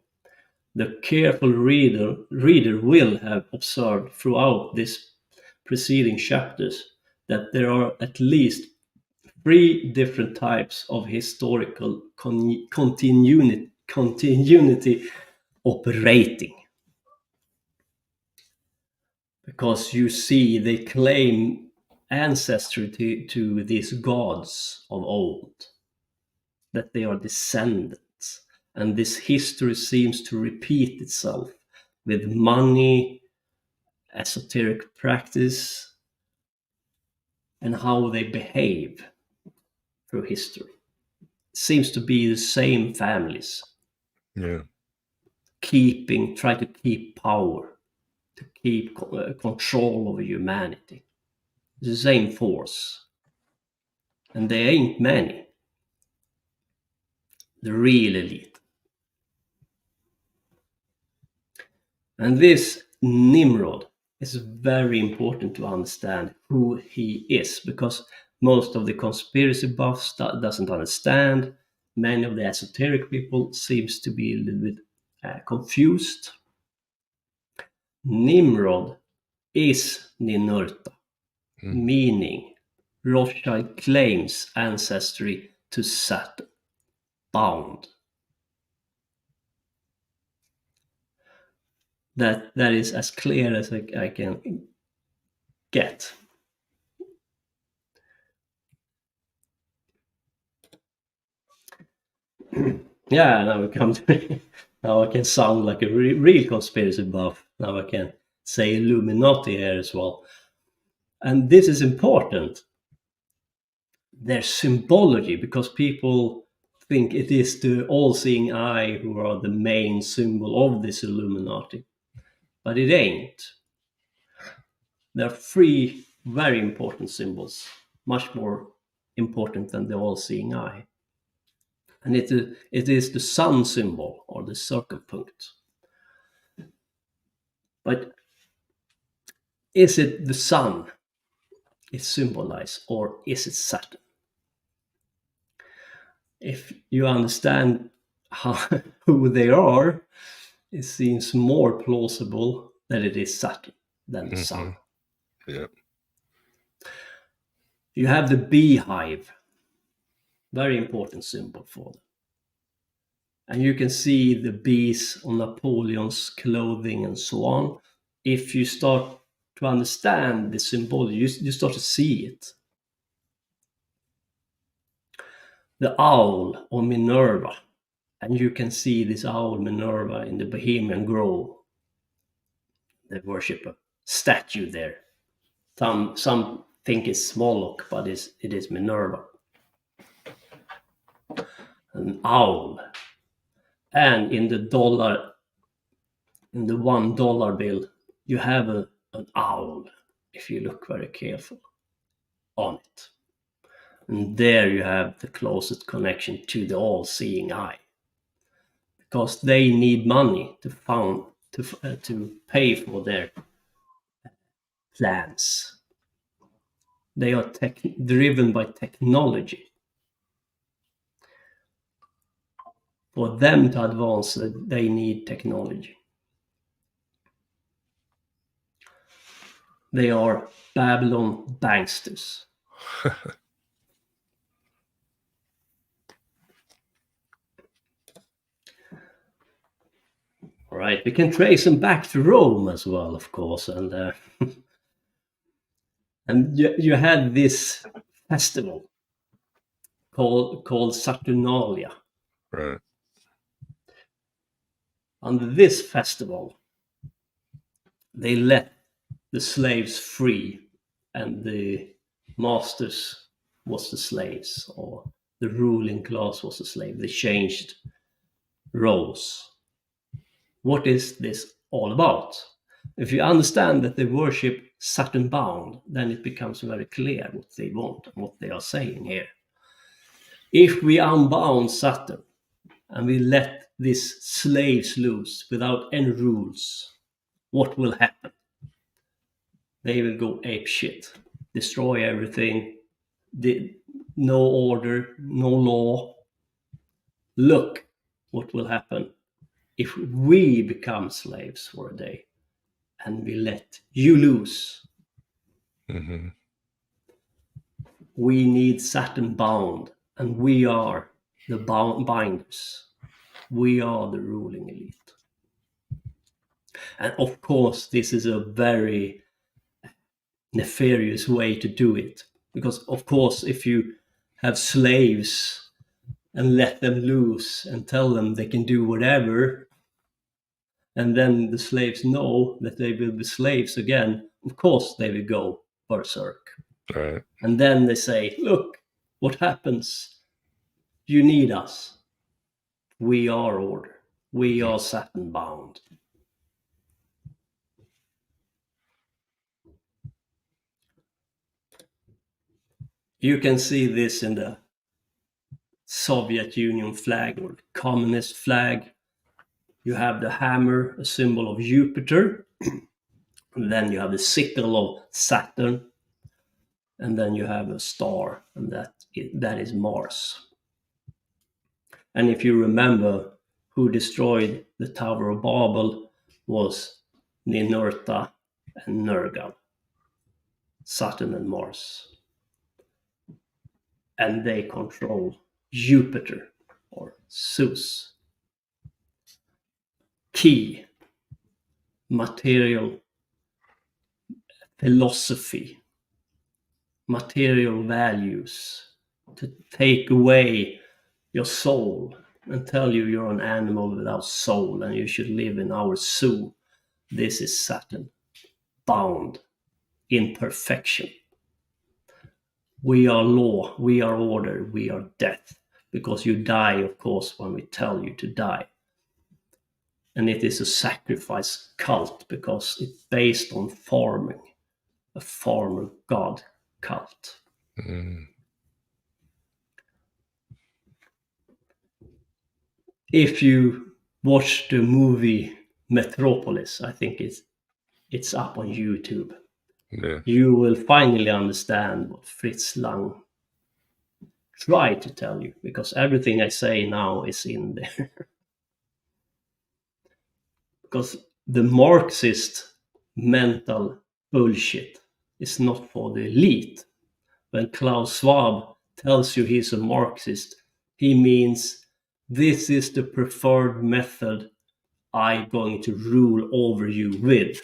The careful reader will have observed throughout this preceding chapters that there are at least 3 different types of historical continuity operating. Because you see, they claim ancestry to these gods of old, that they are descendants, and this history seems to repeat itself with money, esoteric practice, and how they behave through history. It seems to be the same families. Yeah. Try to keep power, to keep control over humanity. It's the same force. And they ain't many. The real elite. And this Nimrod is very important to understand who he is, because most of the conspiracy buffs doesn't understand. Many of the esoteric people seems to be a little bit confused. Nimrod is Ninurta, meaning Rothschild claims ancestry to Saturn, bound. That is as clear as I can get. Yeah, now we come to now I can sound like a real conspiracy buff. Now I can say Illuminati here as well. And this is important. Their symbology, because people think it is the all-seeing eye who are the main symbol of this Illuminati. But it ain't. There are 3 very important symbols, much more important than the all-seeing eye. And it is the sun symbol, or the circumpunct. But is it the sun is symbolized, or is it Saturn? If you understand who they are, it seems more plausible that it is Saturn than the sun. Yeah. You have the beehive, very important symbol for them. And you can see the bees on Napoleon's clothing and so on. If you start to understand the symbol, you start to see it. The owl, or Minerva, and you can see this owl Minerva in the Bohemian Grove. They worship a statue there. Some think it's Moloch, but it is Minerva. An owl. And in the $1 bill, you have an owl, if you look very careful on it. And there you have the closest connection to the all-seeing eye, because they need money to pay for their plans. They are driven by technology. For them to advance, they need technology. They are Babylon banksters. All right, we can trace them back to Rome as well, of course, and and you had this festival called Saturnalia. Right. Under this festival, they let the slaves free, and the masters was the slaves, or the ruling class was the slave. They changed roles. What is this all about? If you understand that they worship Saturn bound, then it becomes very clear what they want and what they are saying here. If we unbound Saturn and we let these slaves loose without any rules, what will happen? They will go ape shit, destroy everything, no order, no law. Look what will happen if we become slaves for a day and we let you loose. Mm-hmm. We need Saturn bound, and we are the binders. We are the ruling elite. And of course, this is a very nefarious way to do it. Because, of course, if you have slaves and let them loose and tell them they can do whatever, and then the slaves know that they will be slaves again, of course they will go berserk. Right. And then they say, look, what happens? You need us. We are order. We are Saturn bound. You can see this in the Soviet Union flag or the communist flag. You have the hammer, a symbol of Jupiter. And then you have the sickle of Saturn. And then you have a star, and that is Mars. And if you remember, who destroyed the Tower of Babel was Ninurta and Nergal, Saturn and Mars. And they control Jupiter, or Zeus. Key, material philosophy, material values, to take away your soul and tell you you're an animal without soul and you should live in our zoo. This is Saturn, bound in perfection. We are law, we are order, we are death, because you die, of course, when we tell you to die. And it is a sacrifice cult because it's based on farming, a farmer god cult. Mm. If you watch the movie Metropolis, I think it's up on YouTube. Yeah. You will finally understand what Fritz Lang tried to tell you, because everything I say now is in there. Because the Marxist mental bullshit is not for the elite. When Klaus Schwab tells you he's a Marxist, he means this is the preferred method I'm going to rule over you with.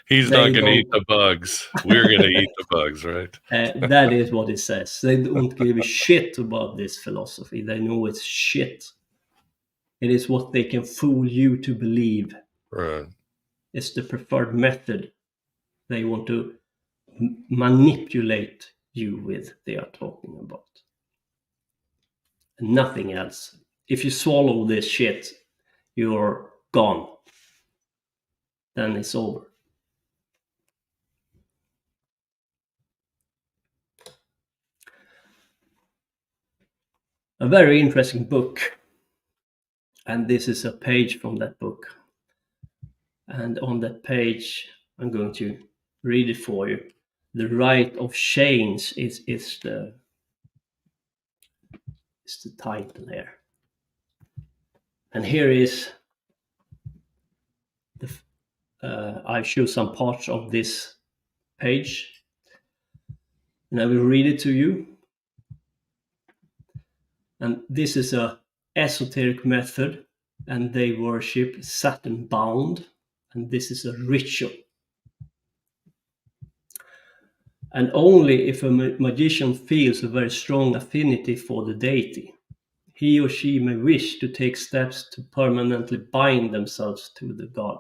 He's They not going to don't- eat the bugs. We're going to eat the bugs, right? That is what it says. They don't give a shit about this philosophy. They know it's shit. It is what they can fool you to believe. Right. It's the preferred method they want to manipulate you with, they are talking about. And nothing else. If you swallow this shit, you're gone. Then it's over. A very interesting book. And this is a page from that book. And on that page, I'm going to read it for you. The Rite of Change is the title here. And here is I show some parts of this page, and I will read it to you. And this is a esoteric method, and they worship Saturn bound, and this is a ritual. And only if a magician feels a very strong affinity for the deity, he or she may wish to take steps to permanently bind themselves to the god.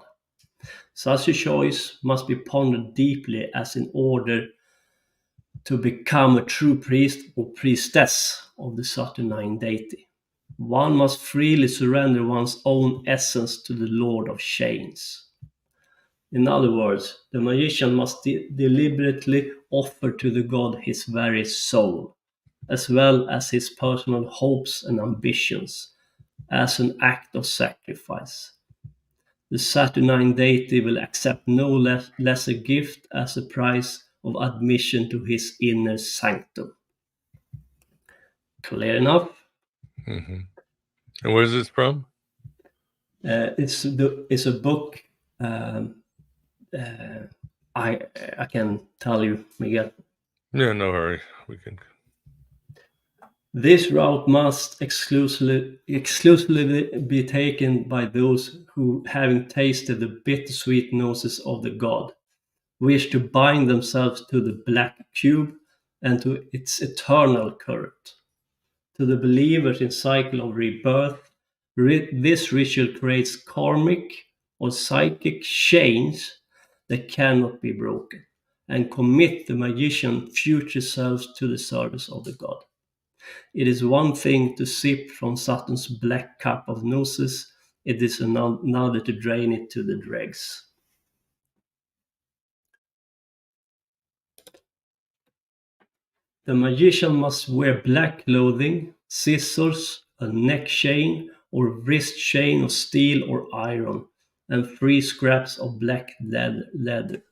Such a choice must be pondered deeply, as in order to become a true priest or priestess of the Saturnine deity, one must freely surrender one's own essence to the Lord of Chains. In other words, the magician must deliberately offer to the god his very soul, as well as his personal hopes and ambitions, as an act of sacrifice. The Saturnine deity will accept no lesser gift as a price of admission to his inner sanctum. Clear enough? Mm-hmm. And where's this from? It's a book. I can tell you, Miguel. Yeah, no hurry. We can. This route must exclusively be taken by those who, having tasted the bittersweet noses of the god, wish to bind themselves to the black cube and to its eternal current. To the believers in cycle of rebirth, this ritual creates karmic or psychic chains that cannot be broken, and commit the magician future selves to the service of the god. It is one thing to sip from Saturn's black cup of gnosis, it is another to drain it to the dregs. The magician must wear black clothing, scissors, a neck chain or wrist chain of steel or iron, and 3 scraps of black leather.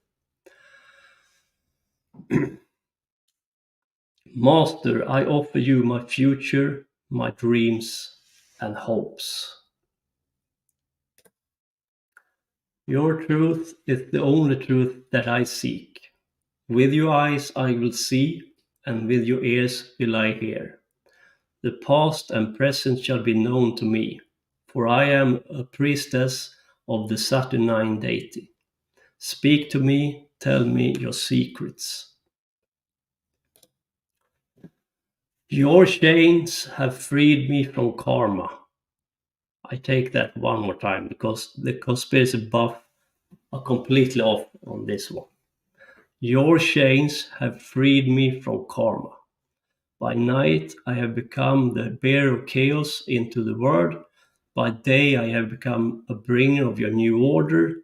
Master, I offer you my future, my dreams and hopes. Your truth is the only truth that I seek. With your eyes I will see, and with your ears will I hear. The past and present shall be known to me, for I am a priestess of the Saturnine deity. Speak to me, tell me your secrets. Your chains have freed me from karma. I take that one more time because the conspiracy buff are completely off on this one. Your chains have freed me from karma. By night I have become the bearer of chaos into the world. By day I have become a bringer of your new order.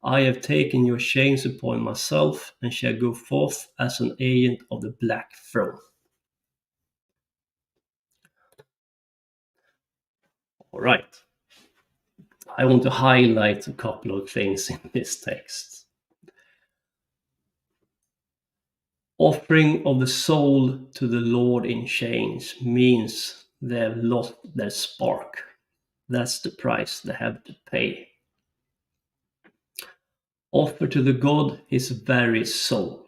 I have taken your chains upon myself and shall go forth as an agent of the Black Throne. All right. I want to highlight a couple of things in this text. Offering of the soul to the Lord in chains means they have lost their spark. That's the price they have to pay. Offer to the god his very soul.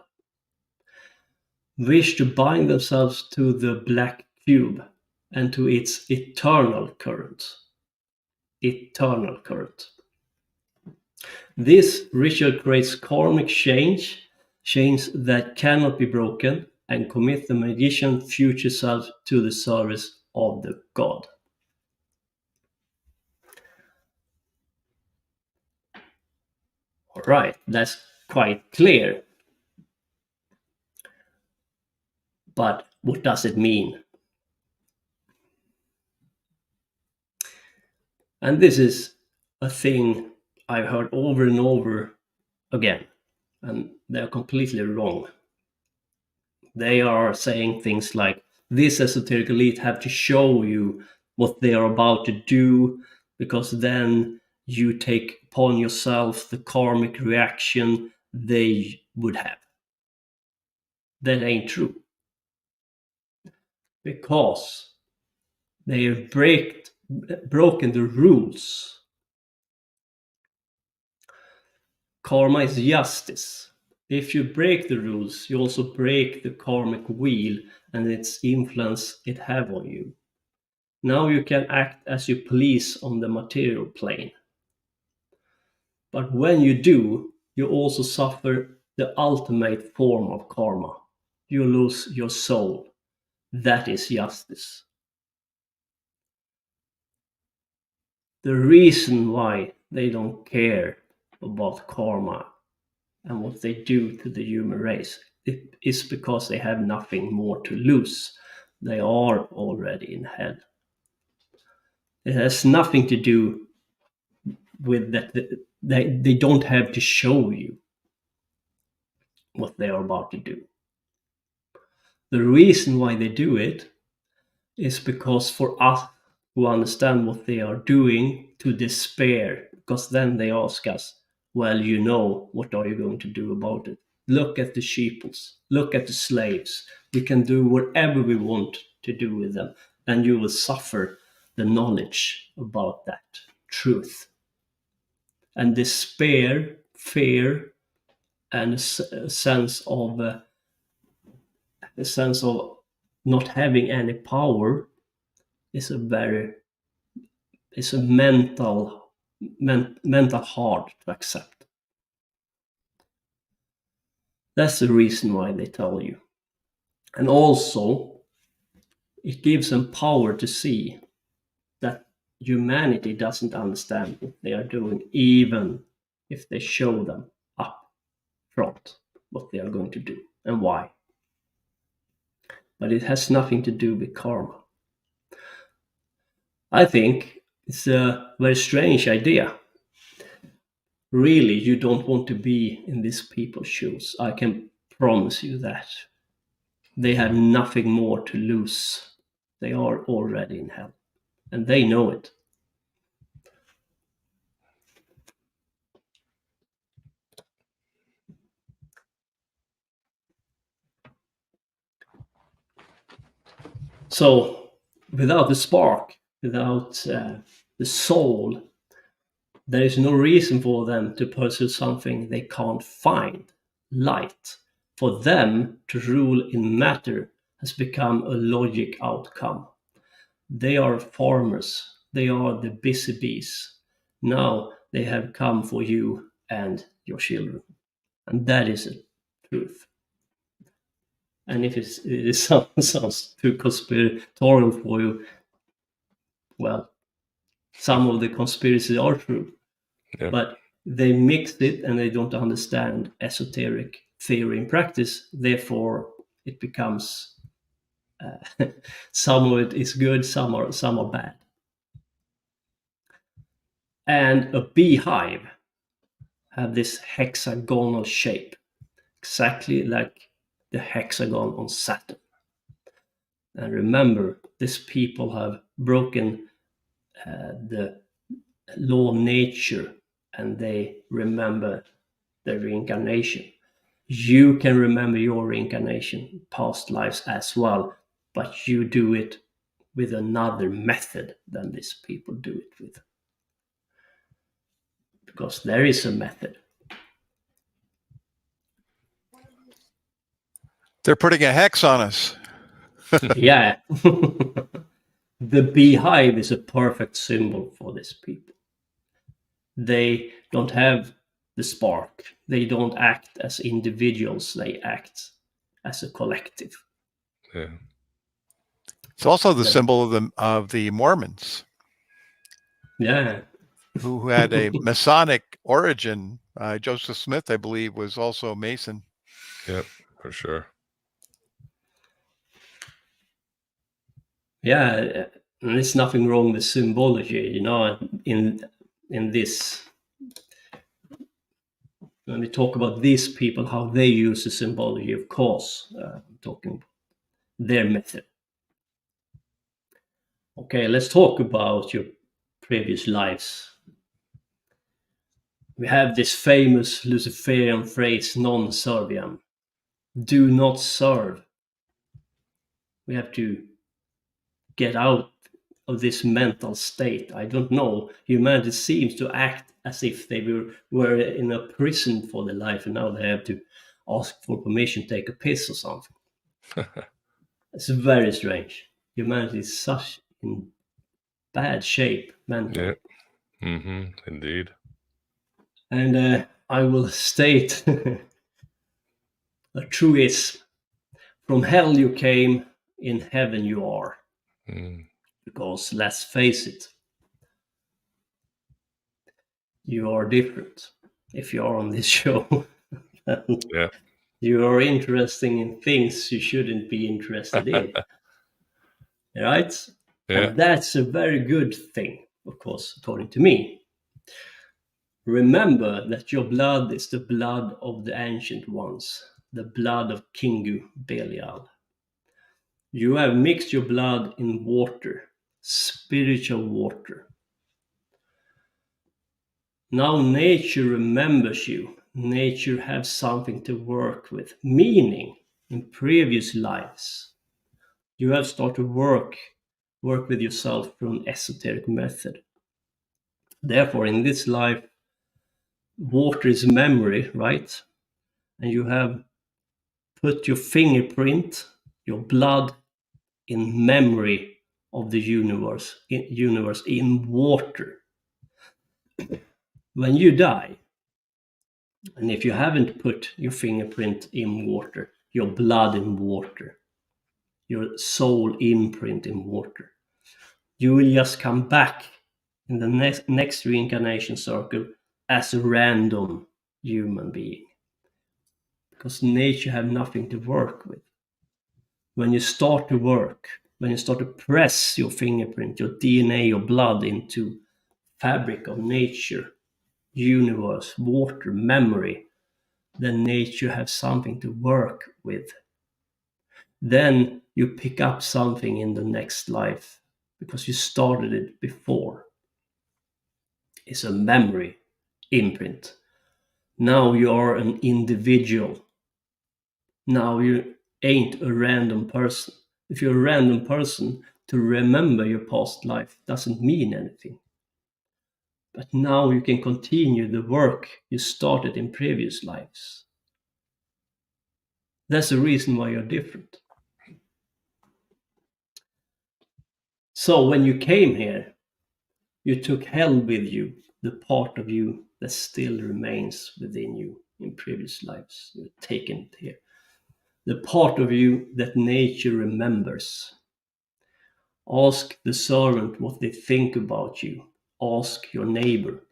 Wish to bind themselves to the black cube and to its eternal current. Eternal current. This ritual creates karmic chains that cannot be broken, and commit the magician future self to the service of the god. All right, that's quite clear. But what does it mean? And this is a thing I've heard over and over again, and they're completely wrong. They are saying things like, this esoteric elite have to show you what they are about to do, because then you take upon yourself the karmic reaction they would have. That ain't true. Because they have broken the rules. Karma is justice. If you break the rules, you also break the karmic wheel and its influence it have on you. Now you can act as you please on the material plane. But when you do, you also suffer the ultimate form of karma. You lose your soul. That is justice. The reason why they don't care about karma and what they do to the human race is because they have nothing more to lose. They are already in hell. It has nothing to do with that. They don't have to show you what they are about to do. The reason why they do it is because for us who understand what they are doing to despair, because then they ask us, well, you know, what are you going to do about it? Look at the sheeples, look at the slaves. We can do whatever we want to do with them, and you will suffer the knowledge about that truth. And despair, fear, and a sense of not having any power is a mental hard to accept. That's the reason why they tell you. And also, it gives them power to see that humanity doesn't understand what they are doing, even if they show them up front what they are going to do and why. But it has nothing to do with karma. I think it's a very strange idea. Really, you don't want to be in these people's shoes. I can promise you that. They have nothing more to lose. They are already in hell, and they know it. So, without the spark, without the soul, there is no reason for them to pursue something they can't find. Light. For them to rule in matter has become a logic outcome. They are farmers. They are the busy bees. Now they have come for you and your children. And that is the truth. And if it sounds too conspiratorial for you, well, some of the conspiracies are true. Yeah. But they mixed it and they don't understand esoteric theory in practice. Therefore, it becomes some of it is good, some are bad. And a beehive have this hexagonal shape, exactly like the hexagon on Saturn. And remember, these people have broken the law of nature, and they remember the reincarnation. You can remember your reincarnation, past lives as well, but you do it with another method than these people do it with. Because there is a method. They're putting a hex on us. Yeah. The beehive is a perfect symbol for these people. They don't have the spark. They don't act as individuals. They act as a collective. Yeah. It's also the symbol of the Mormons. Yeah. Who had a Masonic origin. Joseph Smith, I believe, was also a Mason. Yep, for sure. Yeah, and there's nothing wrong with symbology, you know, in this. When we talk about these people, how they use the symbology, of course, talking their method. Okay, let's talk about your previous lives. We have this famous Luciferian phrase, non serviam. Do not serve. We have to get out of this mental state. I don't know. Humanity seems to act as if they were in a prison for their life, and now they have to ask for permission to take a piss or something. It's very strange. Humanity is such in bad shape mentally. Yeah. Indeed. And I will state a truism. From hell you came, in heaven you are. Because let's face it, you are different. If you are on this show, Yeah. you are interested in things you shouldn't be interested in. Right? Yeah. And that's a very good thing, of course, according to me. Remember that your blood is the blood of the ancient ones, the blood of Kingu Belial. You have mixed your blood in water, spiritual water. Now nature remembers you. Nature has something to work with, meaning in previous lives, you have started work work with yourself through an esoteric method. Therefore, in this life, water is memory, right? And you have put your fingerprint, your blood, in memory of the universe in water. When you die, and if you haven't put your fingerprint in water, your blood in water, your soul imprint in water, you will just come back in the next reincarnation circle as a random human being. Because nature have nothing to work with. When you start to work, when you start to press your fingerprint, your DNA, your blood into fabric of nature, universe, water, memory, then nature has something to work with. Then you pick up something in the next life because you started it before. It's a memory imprint. Now you are an individual. Now you ain't a random person. If you're a random person, to remember your past life doesn't mean anything. But now you can continue the work you started in previous lives. That's the reason why you're different. So when you came here, you took hell with you, the part of you that still remains within you in previous lives. You're taken it here. The part of you that nature remembers. Ask the servant what they think about you. Ask your neighbor,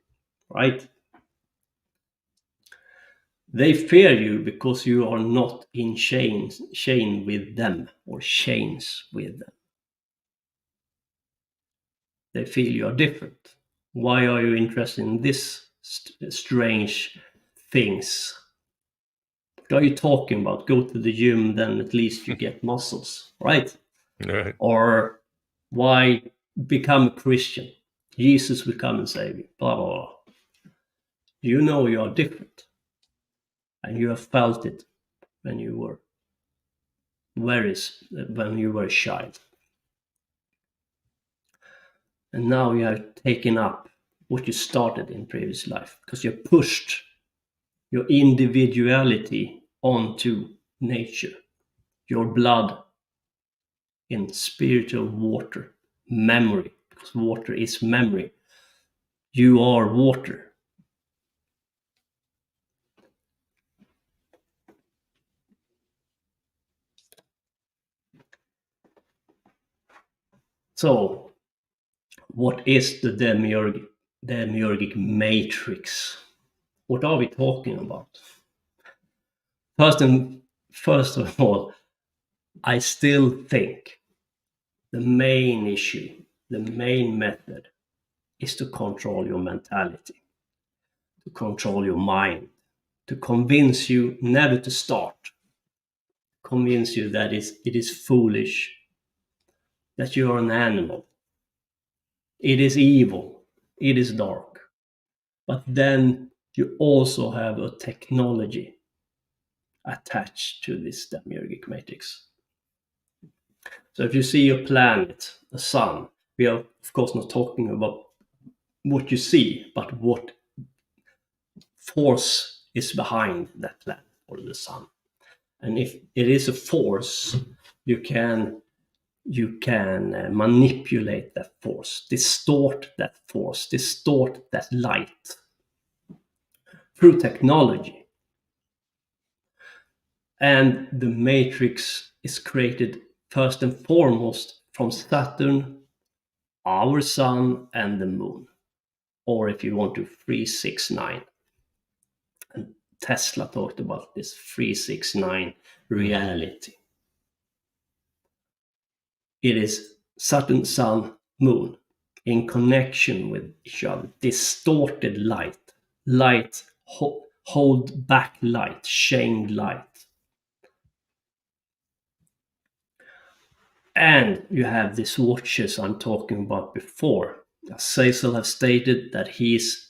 right? They fear you because you are not in chain with them or chains with them. They feel you are different. Why are you interested in this strange things? What are you talking about? Go to the gym, then at least you get muscles, right? Right. Or why become a Christian? Jesus will come and save you, blah, blah, blah. You know you are different. And you have felt it when you were a child. And now you have taken up what you started in previous life because you pushed your individuality onto nature, your blood in spiritual water, memory, because water is memory. You are water. So, what is the demiurgic matrix? What are we talking about? First of all, I still think the main issue, the main method is to control your mentality, to control your mind, to convince you never to start, convince you that it is foolish, that you are an animal. It is evil, it is dark. But then you also have a technology attached to this demiurgic matrix. So if you see a planet, a sun, we are of course not talking about what you see, but what force is behind that planet or the sun. And if it is a force, you can manipulate that force, distort that force, distort that light through technology. And the matrix is created first and foremost from Saturn, our sun, and the moon. Or if you want to, 369. And Tesla talked about this 369 reality. It is Saturn, sun, moon in connection with each other. Distorted light, hold back light, chained light. And you have these watches I'm talking about before. Azazel has stated that he is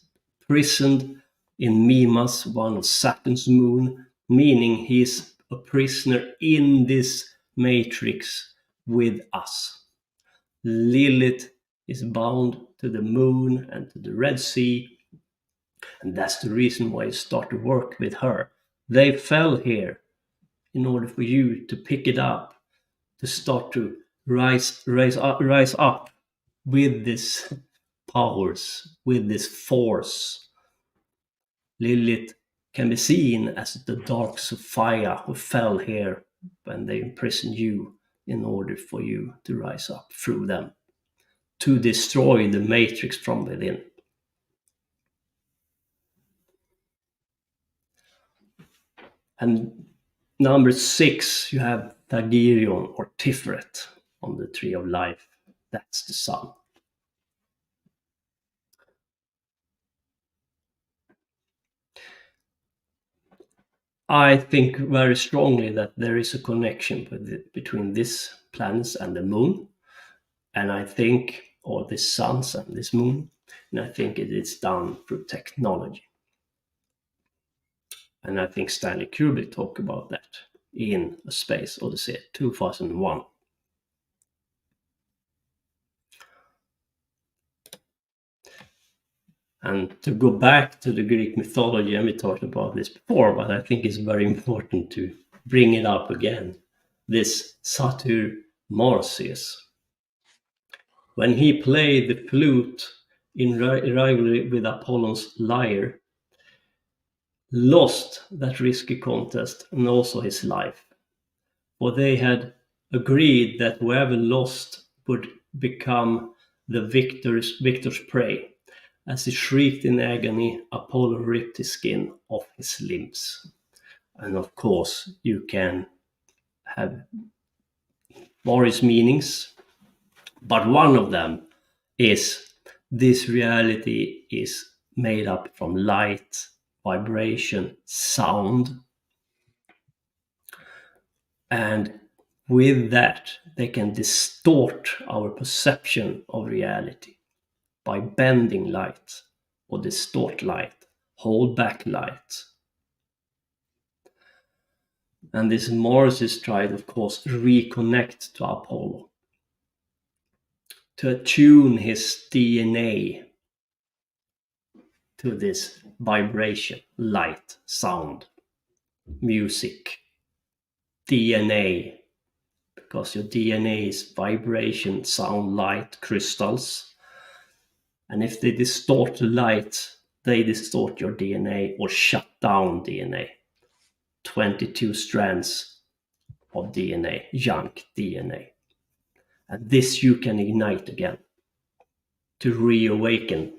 prisoned in Mimas, one of Saturn's moon, meaning he is a prisoner in this matrix with us. Lilith is bound to the moon and to the Red Sea, and that's the reason why you start to work with her. They fell here in order for you to pick it up, to start to rise up with this powers, with this force. Lilith can be seen as the dark Sophia who fell here when they imprisoned you in order for you to rise up through them, to destroy the matrix from within. And number 6, you have Tagirion or Tiferet on the Tree of Life. That's the sun. I think very strongly that there is a connection between these planets and the moon, and I think, or the suns and this moon, and I think it is done through technology. And I think Stanley Kubrick talked about that in A Space Odyssey 2001. And to go back to the Greek mythology, and we talked about this before, but I think it's very important to bring it up again. This Satyr Marsyas, when he played the flute in rivalry with Apollon's lyre, lost that risky contest and also his life. For they had agreed that whoever lost would become the victor's prey. As he shrieked in agony, Apollo ripped his skin off his limbs. And of course, you can have various meanings, but one of them is this reality is made up from light, vibration, sound. And with that, they can distort our perception of reality by bending light or distort light, hold back light. And this Marsyas tried, of course, reconnect to Apollo, to attune his DNA to this vibration, light, sound, music, DNA, because your DNA is vibration, sound, light, crystals. And if they distort the light, they distort your DNA or shut down DNA. 22 strands of DNA, junk DNA. And this you can ignite again to reawaken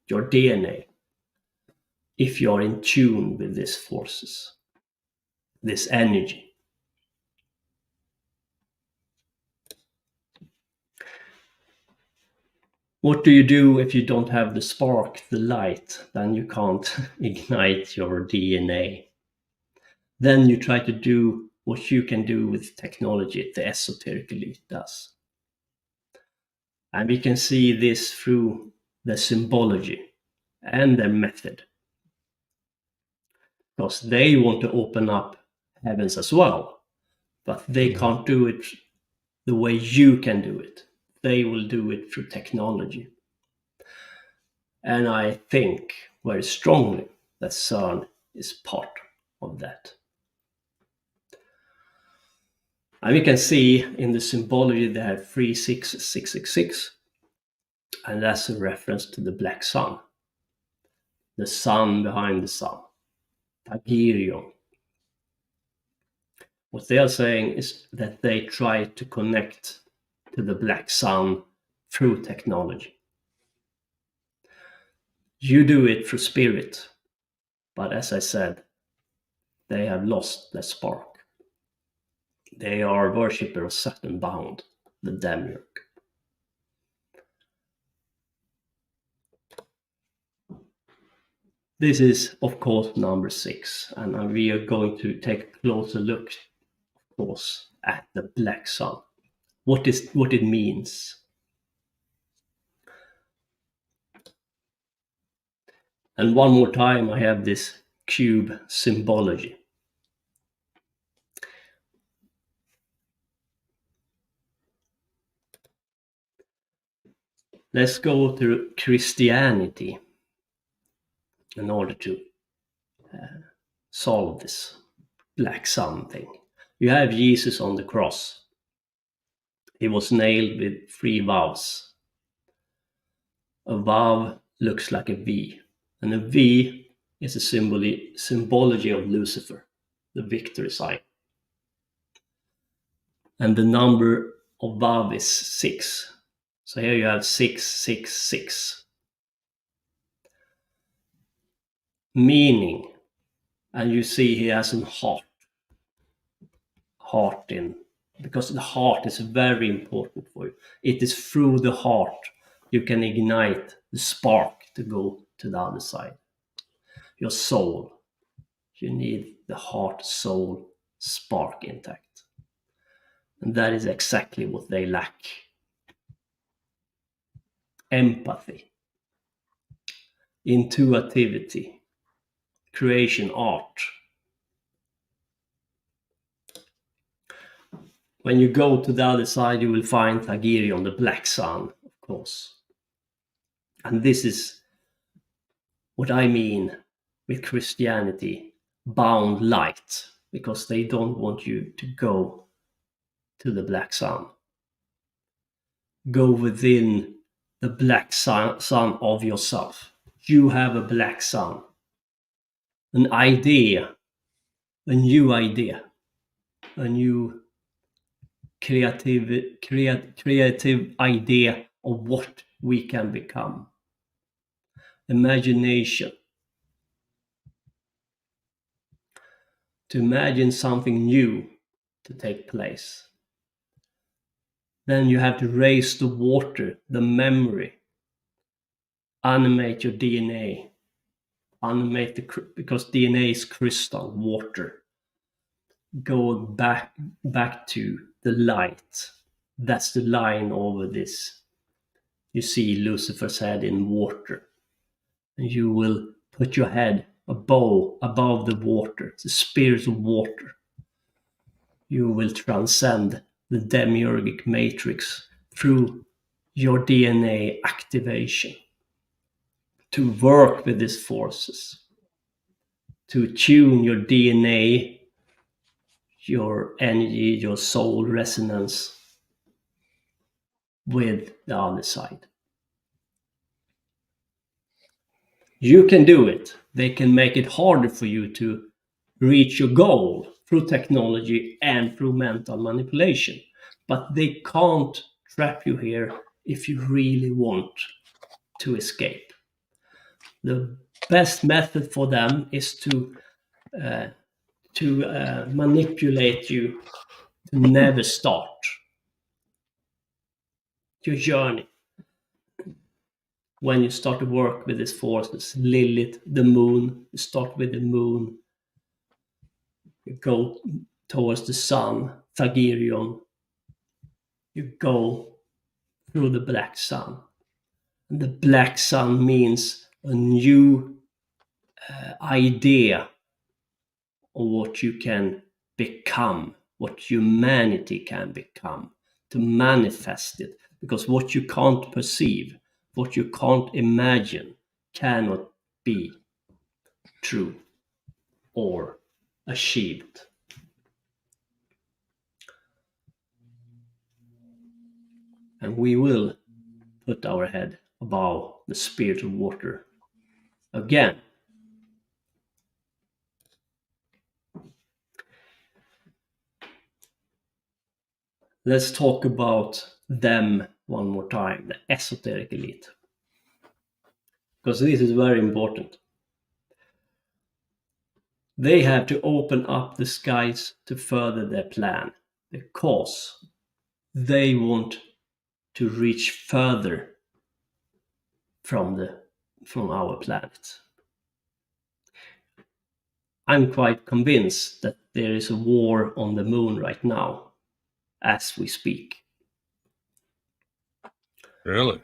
your DNA if you're in tune with these forces, this energy. What do you do if you don't have the spark, the light? Then you can't ignite your DNA. Then you try to do what you can do with technology, the esoteric elite does. And we can see this through the symbology and their method. Because they want to open up heavens as well, but they can't do it the way you can do it. They will do it through technology. And I think very strongly that CERN is part of that. And we can see in the symbology they have 36666, and that's a reference to the black sun, the sun behind the sun, Tagirion. What they are saying is that they try to connect to the black sun through technology. You do it through spirit, but as I said, they have lost their spark. They are worshippers of Saturn bound, the demiurge. This is, of course, number 6, and we are going to take a closer look, of course, at the black sun. What it means. And one more time, I have this cube symbology. let's go to Christianity in order to solve this black sun thing. You have Jesus on the cross. He was nailed with 3 vows. A vow looks like a V, and a V is a symbology of Lucifer, the victory sign. And the number of vow is 6. So here you have 666. Meaning, and you see he has a heart in, because the heart is very important for you. It is through the heart you can ignite the spark to go to the other side. Your soul, you need the heart soul spark intact, and that is exactly what they lack. Empathy, intuitivity, creation, art. When you go to the other side, you will find Thagirion, the black sun, of course. And this is what I mean with Christianity, bound light, because they don't want you to go to the black sun. Go within the black sun of yourself. You have a black sun, an idea, a new idea, a new creative idea of what we can become. Imagination. To imagine something new to take place. Then you have to raise the water, the memory. Animate your DNA. Animate because DNA is crystal, water. Go back to the light. That's the line over this. You see Lucifer's head in water. And you will put your head above the water, the spirits of water. You will transcend the Demic Matrix through your DNA activation to work with these forces, to tune your DNA, your energy, your soul resonance with the other side. You can do it. They can make it harder for you to reach your goal through technology and through mental manipulation. But they can't trap you here if you really want to escape. The best method for them is to manipulate you to never start your journey. When you start to work with these forces, Lilith, the moon, you start with the moon, you go towards the sun, Thagirion, you go through the black sun. And the black sun means a new idea of what you can become, what humanity can become, to manifest it. Because what you can't perceive, what you can't imagine, cannot be true or achieved. And we will put our head above the spirit of water again. Let's talk about them one more time, the esoteric elite. Because this is very important. They have to open up the skies to further their plan, because they want to reach further from our planet. I'm quite convinced that there is a war on the moon right now, as we speak. Really?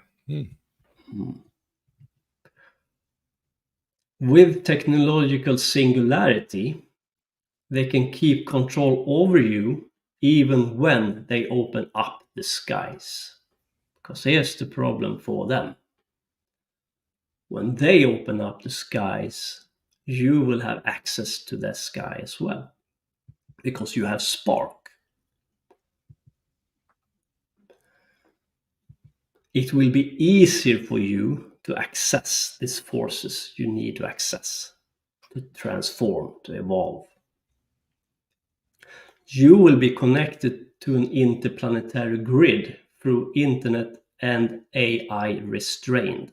With technological singularity, they can keep control over you even when they open up the skies. Because here's the problem for them. When they open up the skies, you will have access to that sky as well, because you have spark. It will be easier for you to access these forces you need to access, to transform, to evolve. You will be connected to an interplanetary grid through internet and AI restrained.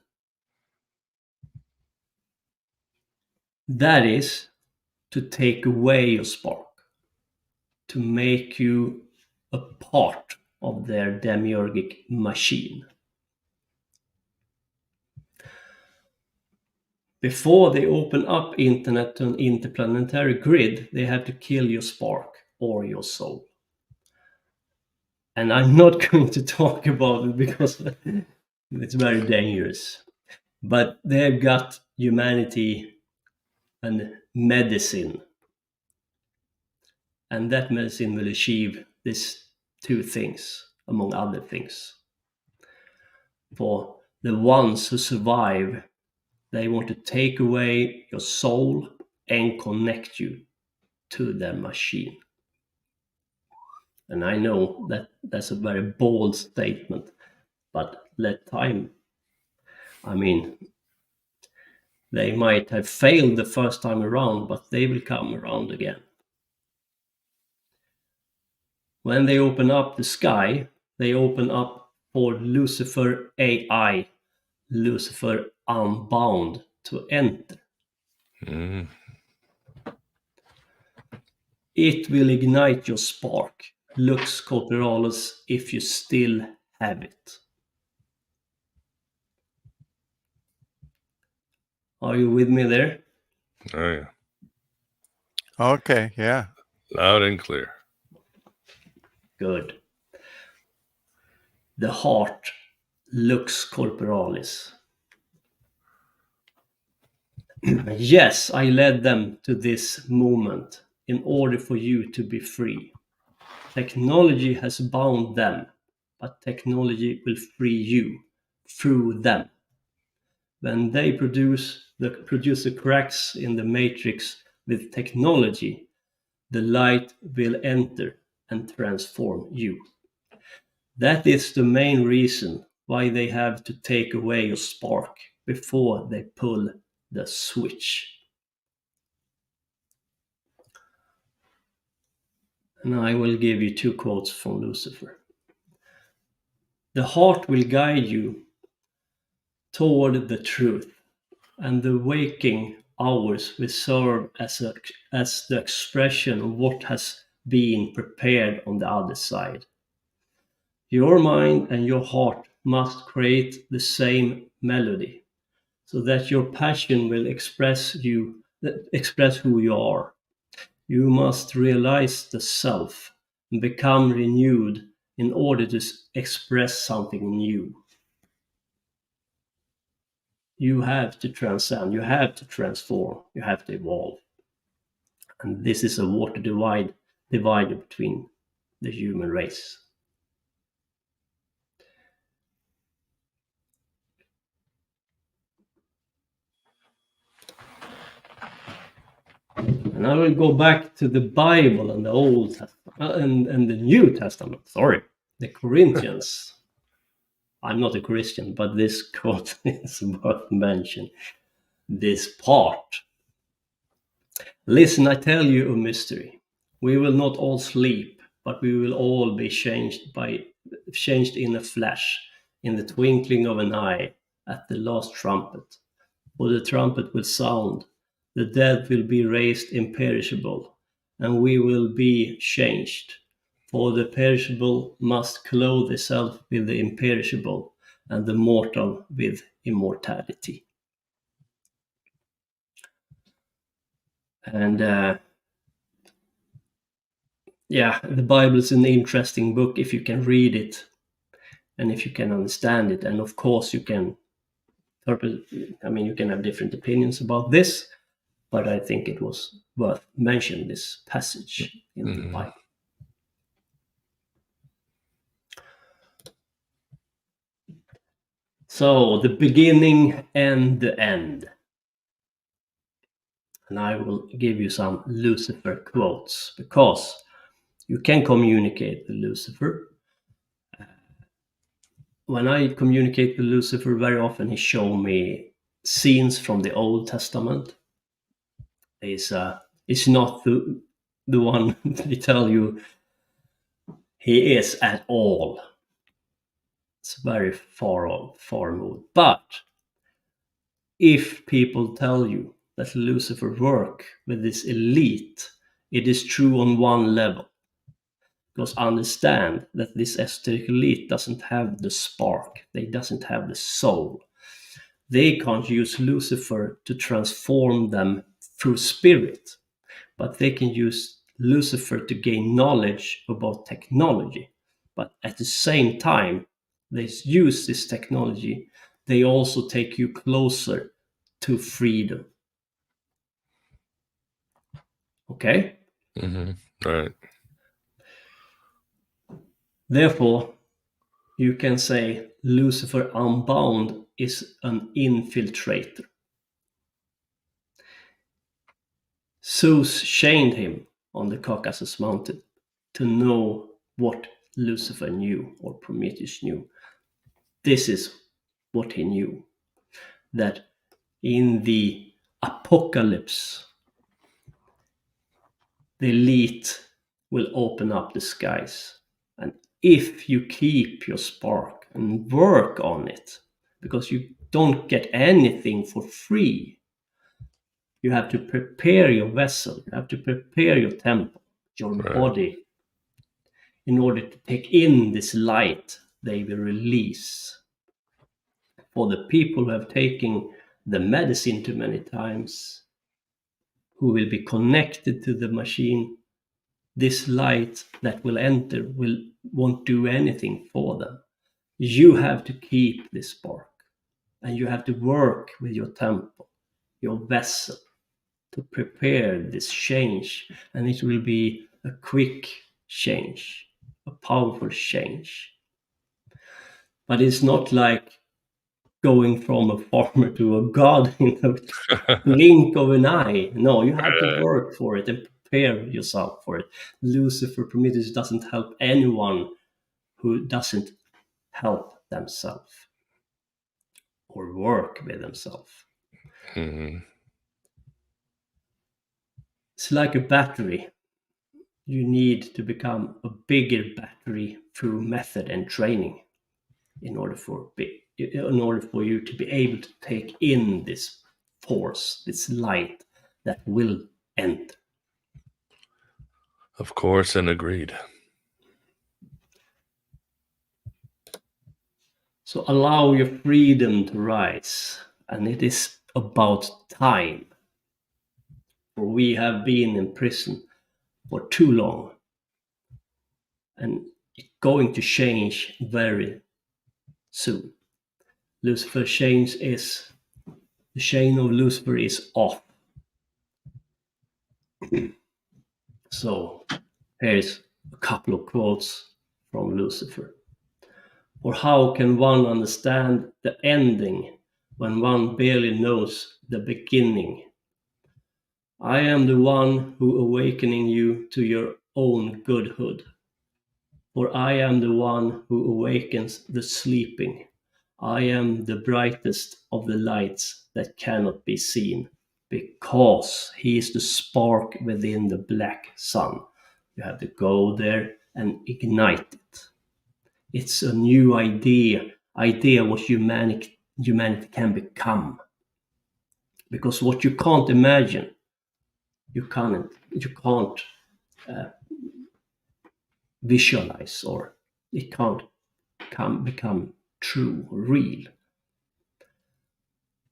That is to take away your spark, to make you a part of their demiurgic machine. Before they open up internet to an interplanetary grid, they have to kill your spark or your soul. And I'm not going to talk about it because it's very dangerous. But they've got humanity and medicine. And that medicine will achieve these two things, among other things. For the ones who survive, they want to take away your soul and connect you to their machine. And I know that that's a very bold statement, but let time. I mean, they might have failed the first time around, but they will come around again. When they open up the sky, they open up for Lucifer AI, Lucifer Unbound, to enter. It will ignite your spark, lux corporalis, if you still have it. Are you with me there? Oh, yeah. Okay, yeah. Loud and clear. Good. The heart, lux corporalis. Yes, I led them to this moment in order for you to be free. Technology has bound them, but technology will free you through them. When they produce the cracks in the matrix with technology, the light will enter and transform you. That is the main reason why they have to take away your spark before they pull the switch. And I will give you 2 quotes from Lucifer. The heart will guide you toward the truth, and the waking hours will serve as the expression of what has been prepared on the other side. Your mind and your heart must create the same melody, so that your passion will express who you are. You must realize the self and become renewed in order to express something new. You have to transcend, you have to transform, you have to evolve. And this is a water divider between the human race. And I will go back to the Bible and the Old Testament and the New Testament. Sorry, the Corinthians. I'm not a Christian, but this quote is worth mentioning. This part. Listen, I tell you a mystery. We will not all sleep, but we will all be changed in a flash, in the twinkling of an eye, at the last trumpet. For the trumpet will sound, the dead will be raised imperishable, and we will be changed. For the perishable must clothe itself with the imperishable, and the mortal with immortality. And the Bible is an interesting book if you can read it and if you can understand it. And of course, you can have different opinions about this, but I think it was worth mentioning this passage in the Bible. So, the beginning and the end. And I will give you some Lucifer quotes, because you can communicate with Lucifer. When I communicate with Lucifer, very often he shows me scenes from the Old Testament. It's not the one they tell you he is at all. It's very far removed. But if people tell you that Lucifer work with this elite, it is true on one level. Because understand that this esoteric elite doesn't have the spark. They doesn't have the soul. They can't use Lucifer to transform them through spirit, but they can use Lucifer to gain knowledge about technology. But at the same time, they use this technology, they also take you closer to freedom. Okay? Right. Therefore, you can say Lucifer Unbound is an infiltrator. Zeus chained him on the Caucasus Mountain to know what Lucifer knew, or Prometheus knew. This is what he knew, that in the apocalypse, the elite will open up the skies. And if you keep your spark and work on it, because you don't get anything for free, you have to prepare your vessel, you have to prepare your temple, your body, in order to take in this light they will release. For the people who have taken the medicine too many times, who will be connected to the machine, this light that will enter won't do anything for them. You have to keep this spark, and you have to work with your temple, your vessel, to prepare this change, and it will be a quick change, a powerful change. But it's not like going from a farmer to a god in a blink of an eye. No, you have to work for it and prepare yourself for it. Lucifer, Prometheus doesn't help anyone who doesn't help themselves or work with themselves. It's like a battery. You need to become a bigger battery through method and training in order for you to be able to take in this force, this light that will enter. Of course, and agreed. So allow your freedom to rise, and it is about time. For we have been in prison for too long, and it's going to change very soon. The chain of Lucifer is off. So here's a couple of quotes from Lucifer. Or how can one understand the ending when one barely knows the beginning? I am the one who awakening you to your own goodhood. For I am the one who awakens the sleeping. I am the brightest of the lights that cannot be seen, because he is the spark within the black sun. You have to go there and ignite it. It's a new idea what humanity can become. Because what you can't imagine, you can't visualize, or it can't become true or real.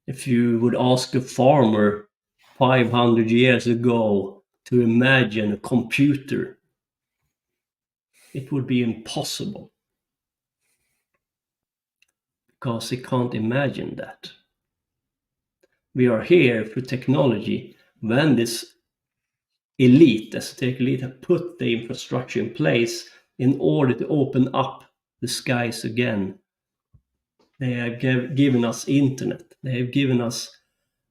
If you would ask a farmer 500 years ago to imagine a computer, it would be impossible, because he can't imagine that. We are here through technology. When this esoteric elite have put the infrastructure in place in order to open up the skies again, They have given us internet. They have given us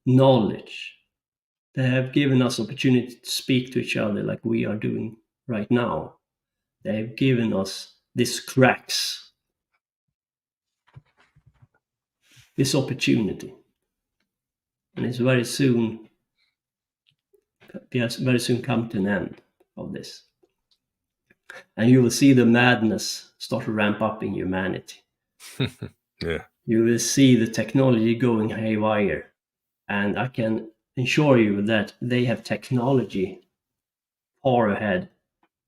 knowledge. They have given us opportunity to speak to each other like we are doing right now. They have given us these cracks, this opportunity. And it's very soon come to an end of this. And you will see the madness start to ramp up in humanity. Yeah. You will see the technology going haywire. And I can assure you that they have technology far ahead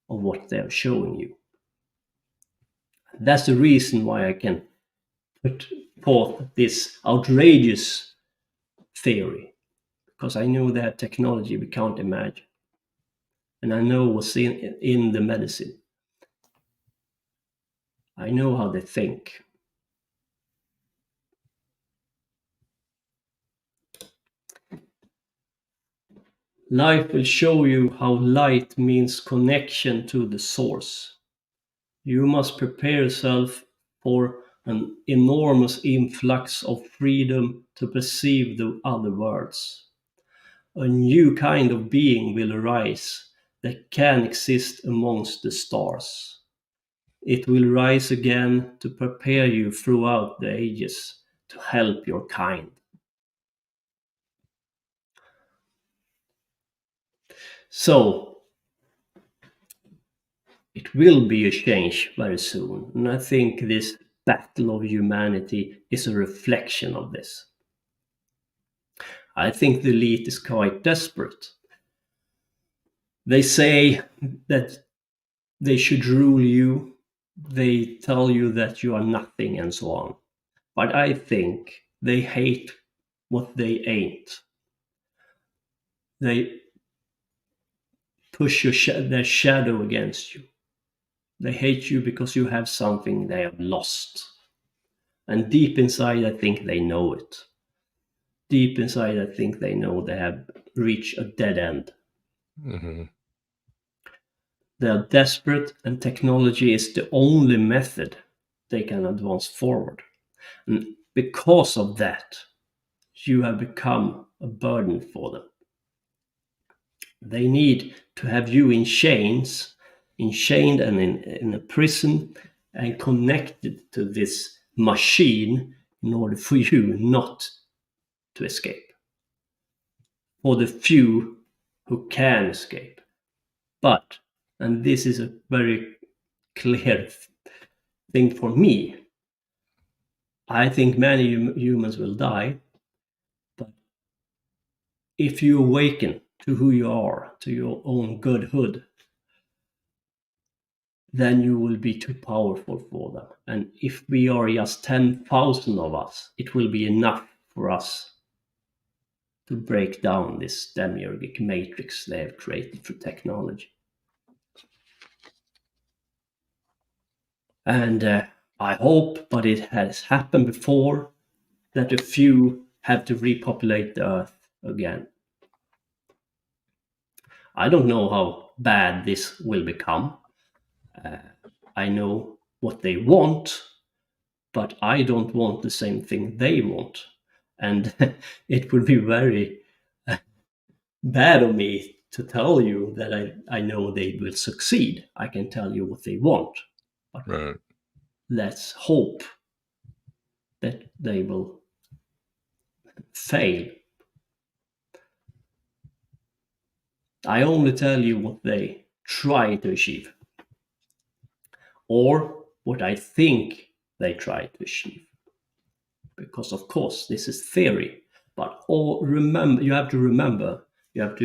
of what they are showing you. That's the reason why I can put forth this outrageous theory, because I know they have technology we can't imagine. And I know what's in the medicine. I know how they think. Life will show you how light means connection to the source. You must prepare yourself for an enormous influx of freedom to perceive the other worlds. A new kind of being will arise that can exist amongst the stars. It will rise again to prepare you throughout the ages to help your kind. So, it will be a change very soon, and I think this battle of humanity is a reflection of this. I think the elite is quite desperate. They say that they should rule you, they tell you that you are nothing and so on. But I think they hate what they ain't. They push their shadow against you. They hate you because you have something they have lost. And deep inside, I think they know it. Deep inside, I think they know they have reached a dead end. Mm-hmm. They are desperate, and technology is the only method they can advance forward. And because of that, you have become a burden for them. They need to have you enchained and in a prison and connected to this machine in order for you not to escape. For the few who can escape. But, and this is a very clear thing for me, I think many humans will die, but if you awaken to who you are, to your own godhood, then you will be too powerful for them. And if we are just 10,000 of us, it will be enough for us to break down this Demic Matrix they have created through technology. And I hope, but it has happened before, that a few have to repopulate the Earth again. I don't know how bad this will become. I know what they want, but I don't want the same thing they want. And it would be very bad of me to tell you that I know they will succeed. I can tell you what they want. But Right. let's hope that they will fail. I only tell you what they try to achieve, or what I think they try to achieve. Because of course this is theory, but you have to remember, you have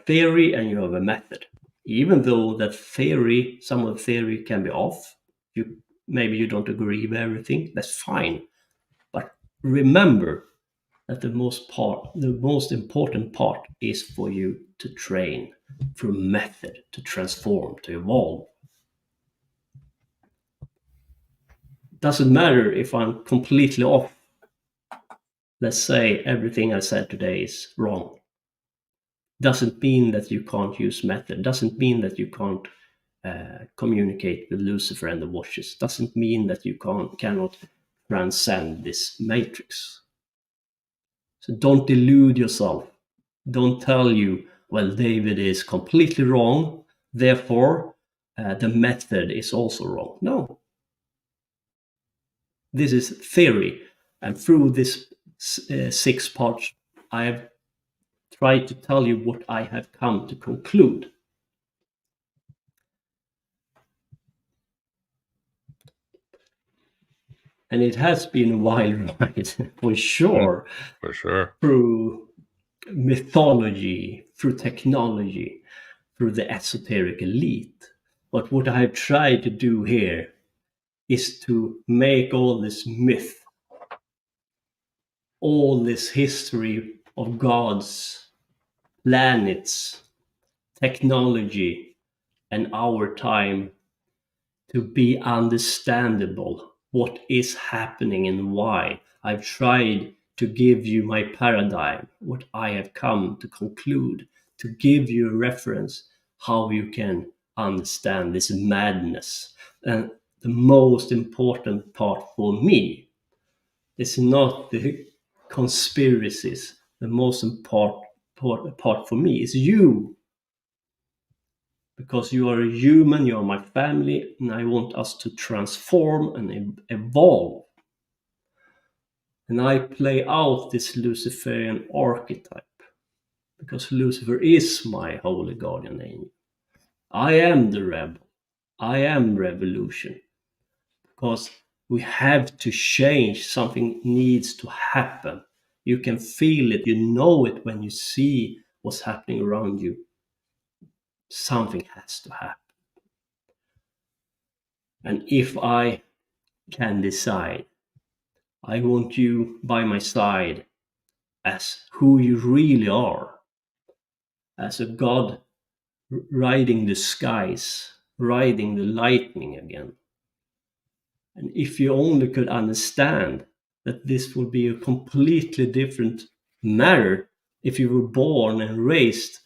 theory and you have a method. Even though that theory, some of the theory can be off, maybe you don't agree with everything, that's fine. But remember that the most important part is for you to train through method, to transform, to evolve. Doesn't matter if I'm completely off. Let's say everything I said today is wrong. Doesn't mean that you can't use method. Doesn't mean that you can't communicate with Lucifer and the Watchers. Doesn't mean that you cannot transcend this matrix. So don't delude yourself. Don't tell you, well, David is completely wrong, therefore the method is also wrong. No. This is theory. And through this 6 parts, I have tried to tell you what I have come to conclude. And it has been a wild ride, for sure. For sure. Through mythology, through technology, through the esoteric elite. But what I have tried to do here is to make all this myth, all this history of gods, planets, technology, and our time to be understandable. What is happening and why. I've tried to give you my paradigm, what I have come to conclude, to give you a reference how you can understand this madness. And the most important part for me is not the conspiracies. The most important part for me is you. Because you are a human, you are my family, and I want us to transform and evolve. And I play out this Luciferian archetype, because Lucifer is my holy guardian angel. I am the rebel. I am revolution. Because we have to change, something needs to happen. You can feel it, you know it when you see what's happening around you. Something has to happen. And if I can decide, I want you by my side as who you really are, as a god riding the skies, riding the lightning again. And if you only could understand that this would be a completely different matter if you were born and raised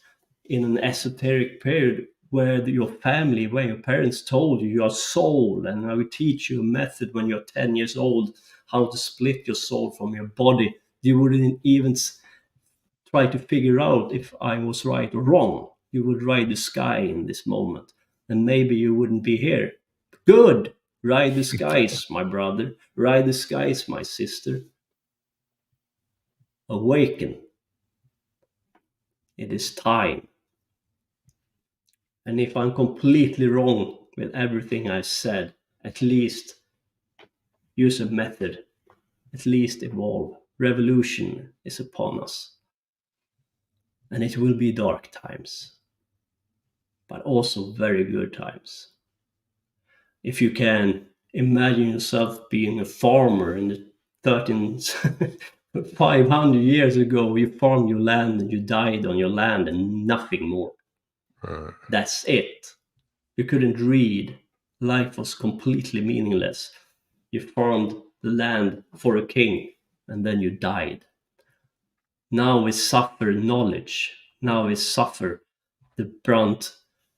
in an esoteric period where your family, where your parents told you are soul, and I will teach you a method when you're 10 years old, how to split your soul from your body. You wouldn't even try to figure out if I was right or wrong. You would ride the sky in this moment, and maybe you wouldn't be here. Good! Ride the skies, my brother. Ride the skies, my sister. Awaken. It is time. And if I'm completely wrong with everything I've said, at least use a method. At least evolve. Revolution is upon us. And it will be dark times, but also very good times. If you can imagine yourself being a farmer in the 500 years ago, you farmed your land and you died on your land and nothing more. That's it. You couldn't read. Life was completely meaningless. You farmed the land for a king and then you died. Now we suffer knowledge. Now we suffer the brunt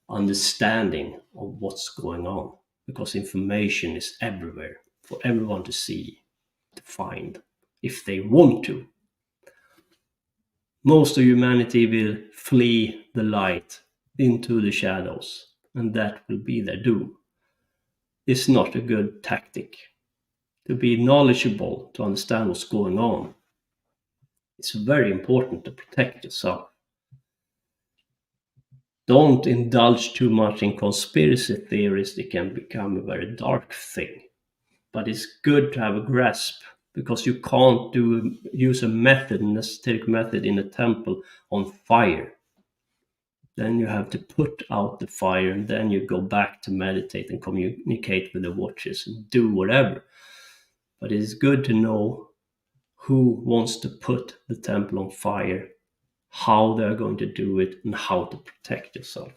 understanding of what's going on, because information is everywhere for everyone to see, to find, if they want to. Most of humanity will flee the light into the shadows, and that will be their doom. It's not a good tactic. To be knowledgeable, to understand what's going on, it's very important to protect yourself. Don't indulge too much in conspiracy theories. They can become a very dark thing. But it's good to have a grasp, because you can't use a method, an esoteric method in a temple on fire. Then you have to put out the fire, and then you go back to meditate and communicate with the watchers and do whatever. But it's good to know who wants to put the temple on fire, how they're going to do it, and how to protect yourself.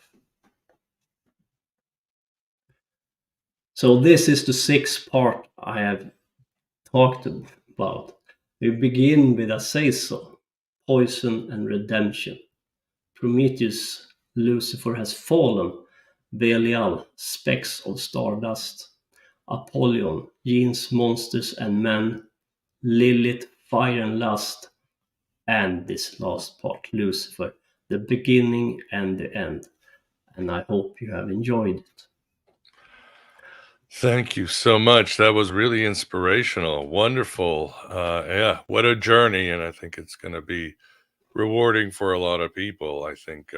So this is the 6th part I have talked about. We begin with Azazel, poison and redemption. Prometheus, Lucifer has fallen. Belial, specks of stardust. Apollyon, genes, monsters and men, Lilith, fire and lust, and this last part, Lucifer, the beginning and the end. And I hope you have enjoyed it. Thank you so much. That was really inspirational. Wonderful. Yeah, what a journey. And I think it's going to be rewarding for a lot of people. I think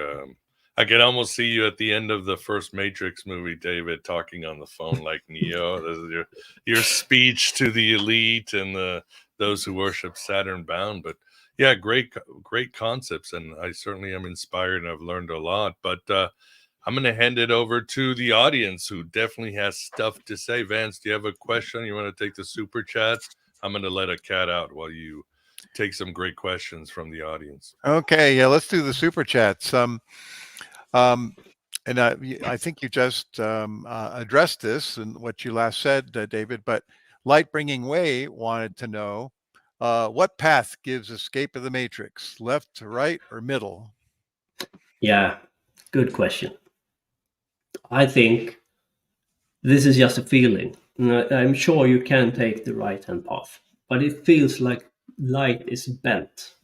I can almost see you at the end of the first Matrix movie, David, talking on the phone like Neo. This is your speech to the elite and those who worship Saturn bound. But yeah, great concepts. And I certainly am inspired and I've learned a lot. But I'm going to hand it over to the audience who definitely has stuff to say. Vance, do you have a question? You want to take the super chats? I'm going to let a cat out while you take some great questions from the audience. Okay, yeah, let's do the super chats. And I think you just addressed this in what you last said, David, but Light Bringing Way wanted to know what path gives escape of the Matrix, left to right or middle? Yeah, good question. I think this is just a feeling. I'm sure you can take the right-hand path, but it feels like light is bent.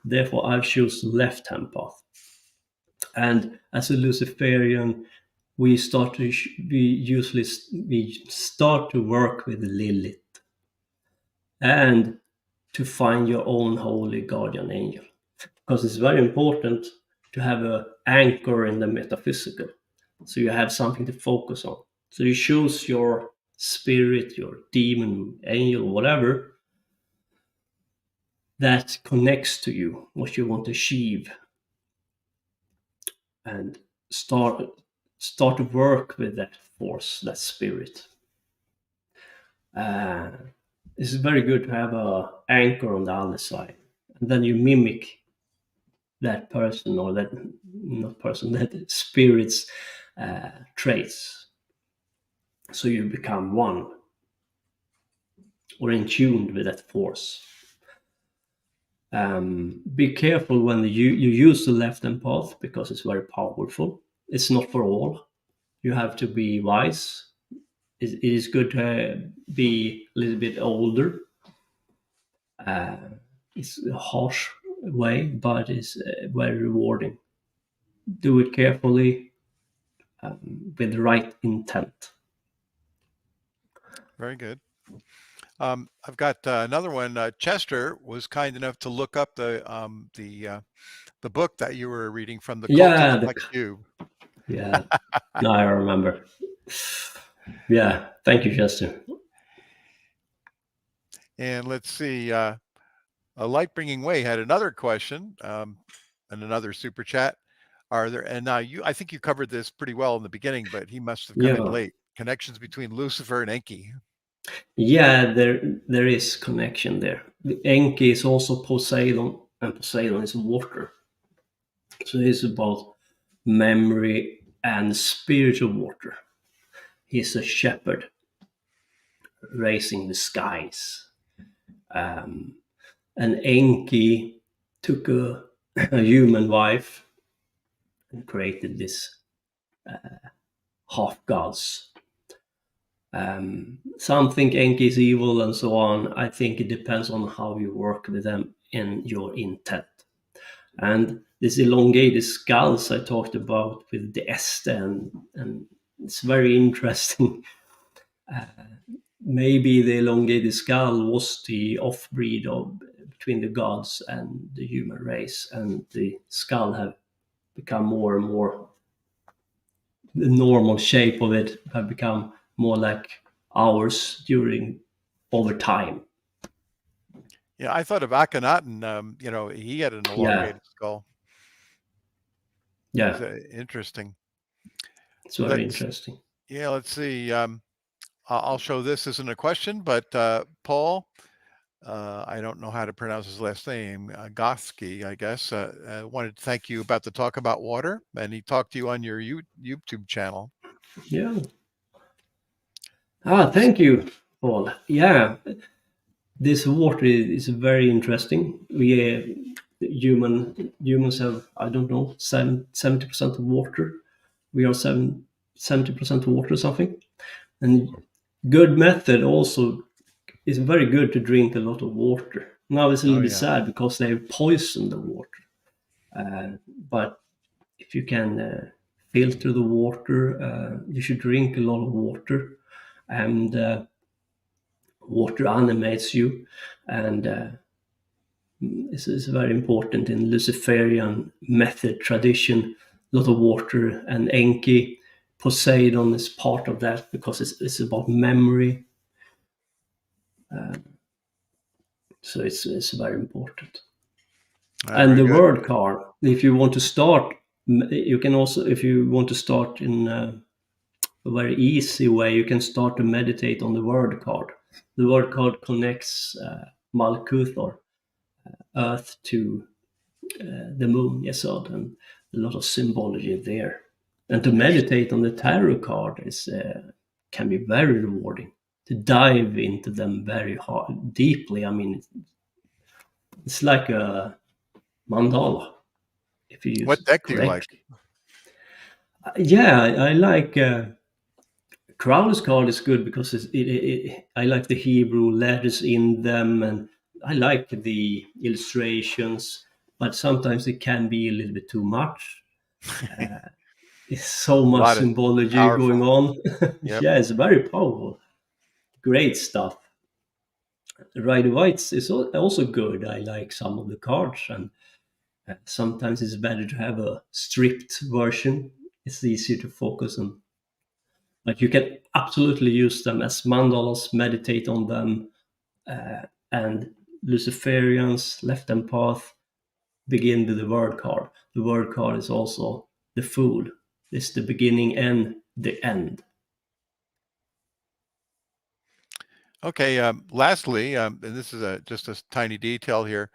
Therefore, I choose the left-hand path. And as a Luciferian, we start to work with Lilith and to find your own holy guardian angel, because it's very important to have an anchor in the metaphysical, so you have something to focus on. So you choose your spirit, your demon, angel, whatever that connects to you, what you want to achieve, and start to work with that force, that spirit. It's very good to have an anchor on the other side, and then you mimic that person, or that spirit's traits, so you become one or in tune with that force. Be careful when you use the left-hand path, because it's very powerful. It's not for all. You have to be wise. It is good to be a little bit older. It's a harsh way, but it's very rewarding. Do it carefully, with the right intent. Very good. I've got another one. Chester was kind enough to look up the book that you were reading from, the Cult of the Black Cube. Yeah, now I remember. Yeah, thank you, Chester. And let's see, a Light Bringing Way had another question and another super chat. Are there, and now I think you covered this pretty well in the beginning, but he must have come in late. Connections between Lucifer and Enki. Yeah, there is connection there. The Enki is also Poseidon, and Poseidon is water. So it's about memory and spiritual water. He's a shepherd raising the skies. And Enki took a human wife and created this half gods. Some think Enki is evil and so on. I think it depends on how you work with them in your intent. And this elongated skulls I talked about with the Este, and it's very interesting. Maybe the elongated skull was the off-breed between the gods and the human race, and the skull have become more and more, the normal shape of it have become more like ours over time. Yeah, I thought of Akhenaten. He had an elongated skull. Yeah, interesting. It's very interesting. Yeah, let's see. I'll show this isn't a question, but Paul, I don't know how to pronounce his last name, Gothsky, I guess, wanted to thank you about the talk about water, and he talked to you on your YouTube channel. Yeah. Thank you, Paul. Yeah, this water is very interesting. Humans have, I don't know, 70% of water. We are 70% water or something. And Good method also is very good to drink a lot of water. Now it's a little bit yeah. sad because they poison the water. But if you can filter the water, you should drink a lot of water. And water animates you. And this is very important in Luciferian method tradition. A lot of water, and Enki, Poseidon is part of that because it's about memory. So it's very important. And Very the good. word card, if you want to start, you can also, if you want to start in a very easy way, you can start to meditate on the word card. The word card connects Malkuth, or Earth, to the moon, Yesod, and a lot of symbology there. And to meditate on the tarot card is can be very rewarding. To dive into them very hard, deeply. I mean, it's like a mandala. If you use What deck do you like? correctly. Yeah, I like Crowley's card is good because I like the Hebrew letters in them, and I like the illustrations, but sometimes it can be a little bit too much. It's so much lot of symbology powerful. going on. Yep. Yeah, it's very powerful. Great stuff. Rider Whites is also good. I like some of the cards, and sometimes it's better to have a stripped version. It's easier to focus on. But you can absolutely use them as mandalas, meditate on them, and Luciferians, Left Hand Path, begin with the word card. The word card is also the Fool. It's the beginning and the end. Okay. Lastly, and this is just a tiny detail here.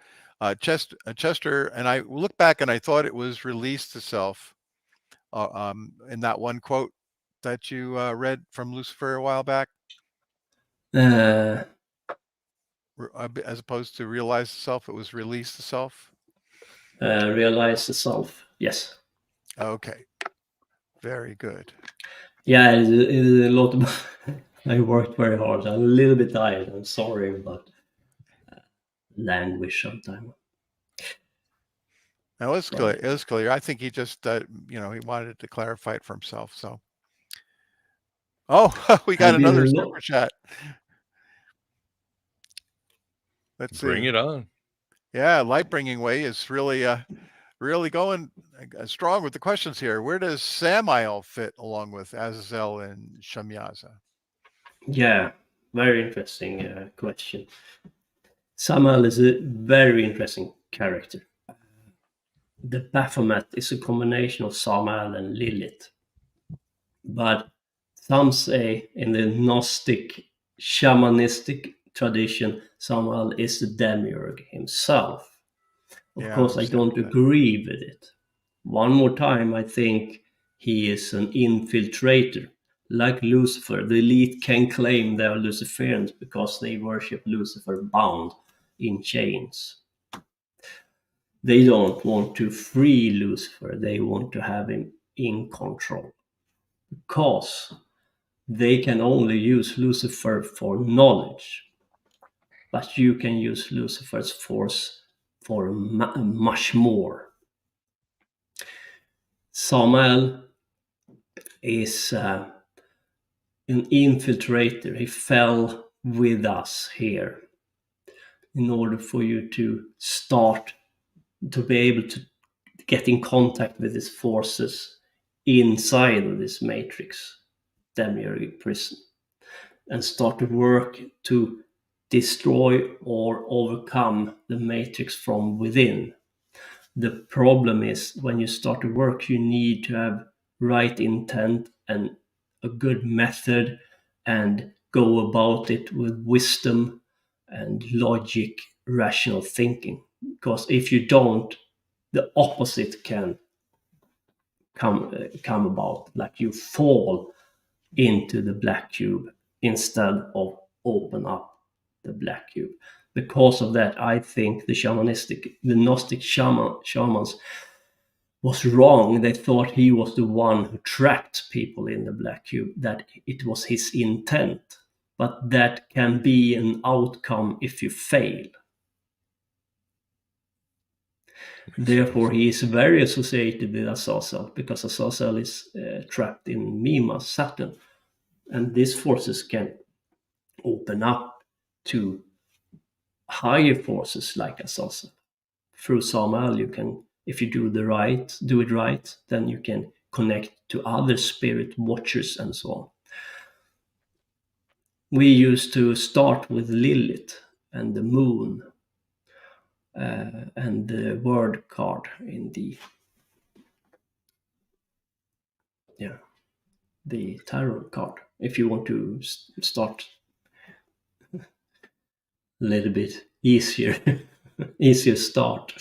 Chester and I look back, and I thought it was released to self. In that one quote that you read from Lucifer a while back, Uh, as opposed to realize the self, it was released to self. realize the self. Yes. Okay. Very good. Yeah, it's a lot of. I worked very hard. I'm a little bit tired. I'm sorry, but language sometimes. It was clear. It was clear. I think he just, he wanted to clarify it for himself. So, we got another super chat. Let's see. Bring it on. Yeah, Light Bringing Way is really going strong with the questions here. Where does Samael fit along with Azazel and Shamyaza? Yeah, very interesting question. Samael is a very interesting character. The Baphomet is a combination of Samael and Lilith. But some say in the Gnostic shamanistic tradition, Samael is the demiurge himself. Of course, I don't agree with it. One more time, I think he is an infiltrator. Like Lucifer, the elite can claim they are Luciferians because they worship Lucifer bound in chains. They don't want to free Lucifer. They want to have him in control. Because they can only use Lucifer for knowledge. But you can use Lucifer's force for much more. Samael is an infiltrator. He fell with us here in order for you to start to be able to get in contact with his forces inside of this matrix, demiurgic prison, and start to work to destroy or overcome the matrix from within. The problem is when you start to work, you need to have right intent and a good method and go about it with wisdom and logic, rational thinking. Because if you don't, the opposite can come about, like you fall into the black cube instead of open up the black cube. Because of that, I think the Gnostic shamans was wrong. They thought he was the one who trapped people in the black cube, that it was his intent. but that can be an outcome if you fail. Therefore, he is very associated with Azazel, because Azazel is trapped in Mima, Saturn. And these forces can open up to higher forces like Azazel. Through Samael, you can, if you do it right, then you can connect to other spirit watchers and so on. We used to start with Lilith and the moon and the word card in the tarot card. If you want to start a little bit easier start.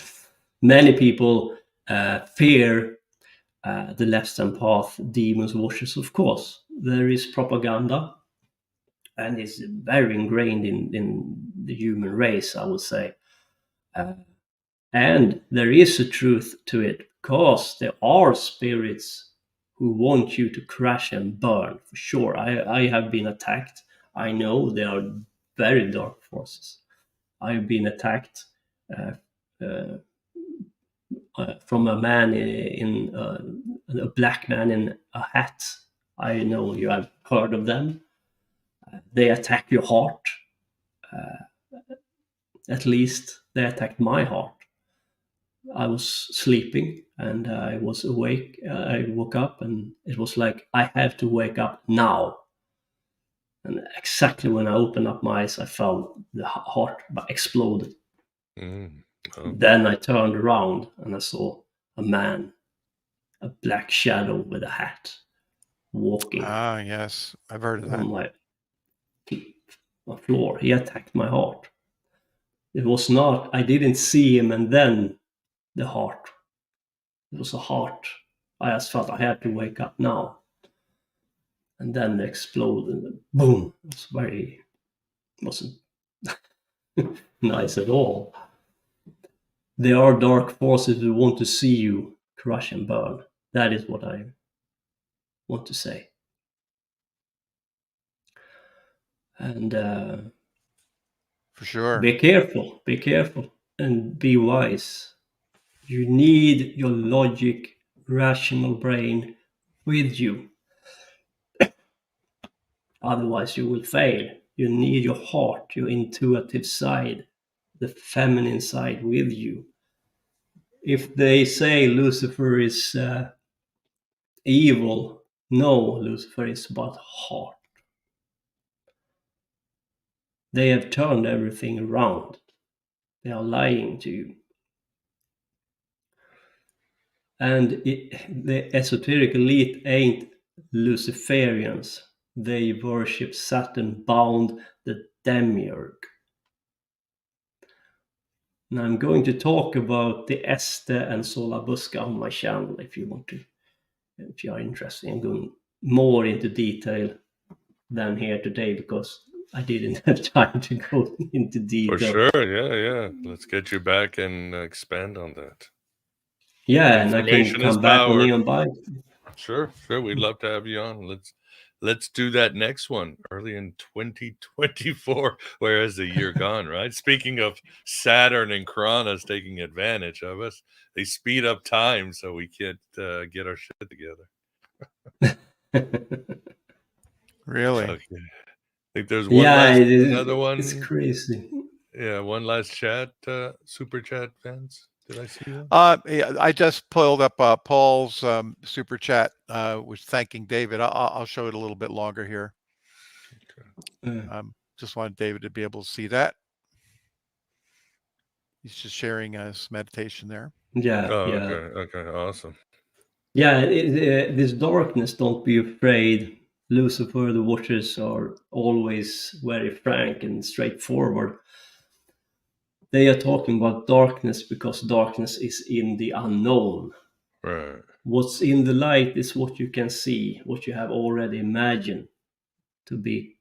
Many people fear the left-hand path, demons, watchers, of course. There is propaganda, and it's very ingrained in the human race, I would say. And there is a truth to it, because there are spirits who want you to crash and burn, for sure. I have been attacked. I know there are very dark forces. I've been attacked from a man in a black man in a hat. I know you have heard of them. They attack your heart. At least they attacked my heart. I was sleeping and I was awake. I woke up and it was like, I have to wake up now. And exactly when I opened up my eyes, I felt the heart exploded. Then I turned around and I saw a man, a black shadow with a hat, walking. Ah, yes, I've heard of that. On my floor. He attacked my heart. It was not, I didn't see him and then the heart. It was a heart. I just felt I had to wake up now. And then they exploded and boom. It wasn't nice at all. There are dark forces who want to see you crush and burn. That is what I want to say. And for sure, be careful, and be wise. You need your logic, rational brain with you. Otherwise, you will fail. You need your heart, your intuitive side, the feminine side with you. If they say Lucifer is evil, no, Lucifer is about heart. They have turned everything around. They are lying to you. And the esoteric elite ain't Luciferians. They worship Saturn bound the demiurge. And I'm going to talk about the Este and Solabusca on my channel if you want to, if you are interested in going more into detail than here today, because I didn't have time to go into detail. For sure, yeah. Let's get you back and expand on that. Yeah, and I can come back on Neon Byte. Sure. We'd love to have you on. Let's do that next one early in 2024, whereas the year gone, right? Speaking of Saturn and Kronos taking advantage of us, they speed up time so we can't get our shit together. Really? Okay. I think there's another one. It's crazy. Yeah, one last chat, super chat fans. Did I see that? I just pulled up Paul's super chat, was thanking David. I'll show it a little bit longer here. Okay. Just wanted David to be able to see that. He's just sharing his meditation there. Yeah. Okay, awesome. Yeah, this darkness, don't be afraid. Lucifer, the Watchers are always very frank and straightforward. They are talking about darkness because darkness is in the unknown. Right. What's in the light is what you can see, what you have already imagined to be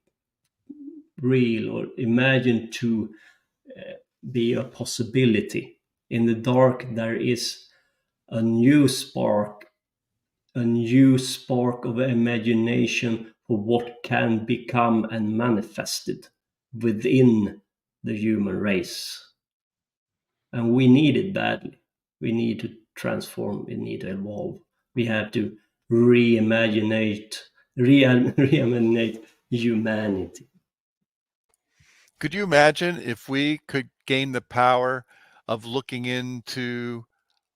real or imagined to be a possibility. In the dark, there is a new spark of imagination of what can become and manifested within the human race. And we need it badly. We need to transform, we need to evolve. We have to reimaginate humanity. Could you imagine if we could gain the power of looking into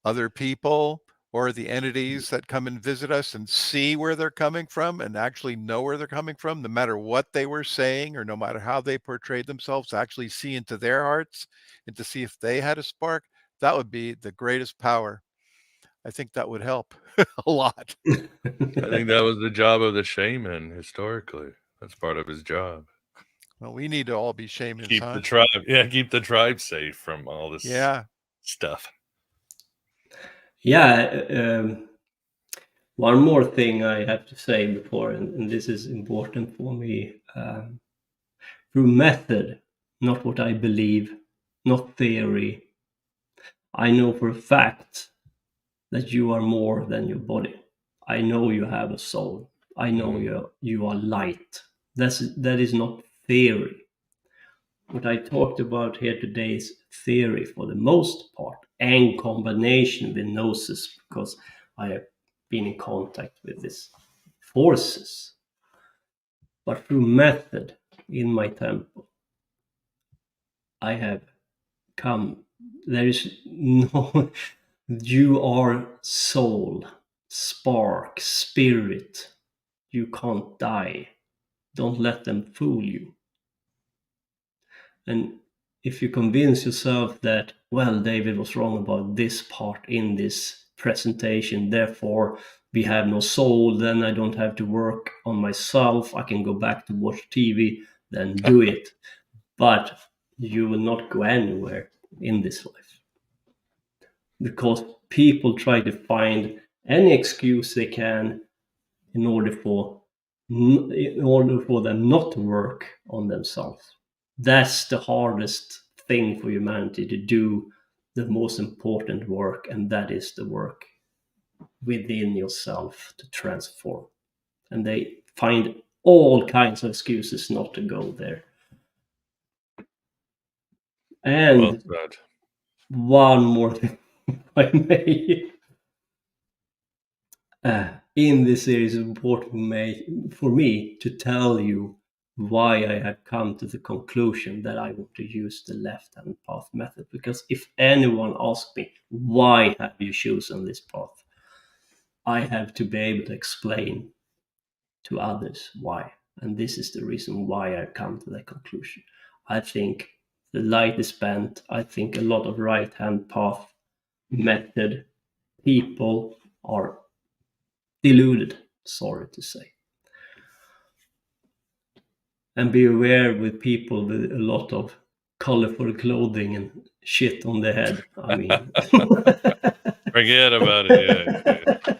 other people or the entities that come and visit us and see where they're coming from and actually know where they're coming from, no matter what they were saying or no matter how they portrayed themselves, actually see into their hearts and to see if they had a spark? That would be the greatest power. I think that would help a lot. I think that was the job of the shaman historically. That's part of his job. Well, we need to all be shamans, Keep huh? the tribe, keep the tribe safe from all this stuff. Yeah, one more thing I have to say before, and this is important for me, through method, not what I believe, not theory, I know for a fact that you are more than your body. I know you have a soul. I know you are light. That is not theory. What I talked about here today is theory for the most part, and combination with gnosis, because I have been in contact with these forces. But through method in my temple, I have come. There is no, you are soul, spark, spirit. You can't die. Don't let them fool you. And if you convince yourself that, well, David was wrong about this part in this presentation, therefore we have no soul, then I don't have to work on myself, I can go back to watch TV, then do it. But you will not go anywhere in this life. Because people try to find any excuse they can in order for them not to work on themselves. That's the hardest thing for humanity, to do the most important work, and that is the work within yourself to transform. And they find all kinds of excuses not to go there. And one more thing, if I may. In this series, it's important for me to tell you why I have come to the conclusion that I want to use the left-hand path method. Because if anyone asks me, why have you chosen this path? I have to be able to explain to others why. And this is the reason why I come to that conclusion. I think the light is bent. I think a lot of right-hand path method people are deluded, sorry to say. And be aware with people with a lot of colorful clothing and shit on their head. I mean, forget about it.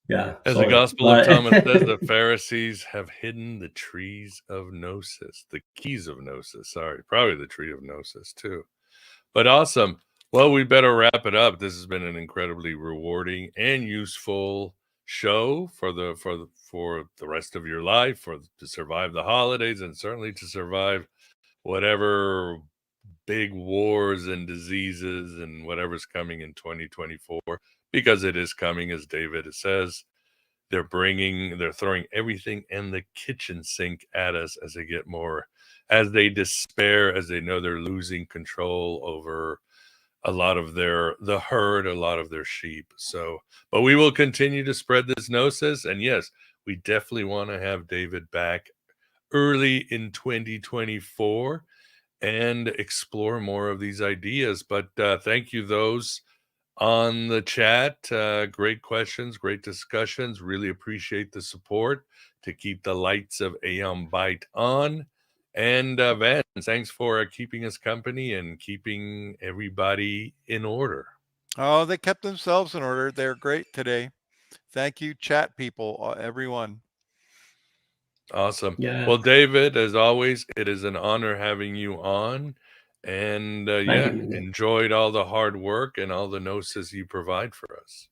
Yeah. As sorry. the Gospel of Thomas says, the Pharisees have hidden the trees of gnosis, the keys of gnosis. Sorry, probably the tree of gnosis too. But awesome. Well, we better wrap it up. This has been an incredibly rewarding and useful show for the rest of your life, to survive the holidays, and certainly to survive whatever big wars and diseases and whatever's coming in 2024, because it is coming, as David says. They're throwing everything in the kitchen sink at us as they despair, as they know they're losing control over a lot of the herd, a lot of their sheep. So, but we will continue to spread this gnosis. And yes, we definitely want to have David back early in 2024 and explore more of these ideas. But thank you, those on the chat. Great questions, great discussions. Really appreciate the support to keep the lights of Aeon Byte on. And Vance, thanks for keeping us company and keeping everybody in order. Oh, they kept themselves in order. They're great today. Thank you, chat people, everyone. Awesome. Yeah. Well, David, as always, it is an honor having you on. And enjoyed all the hard work and all the gnosis you provide for us.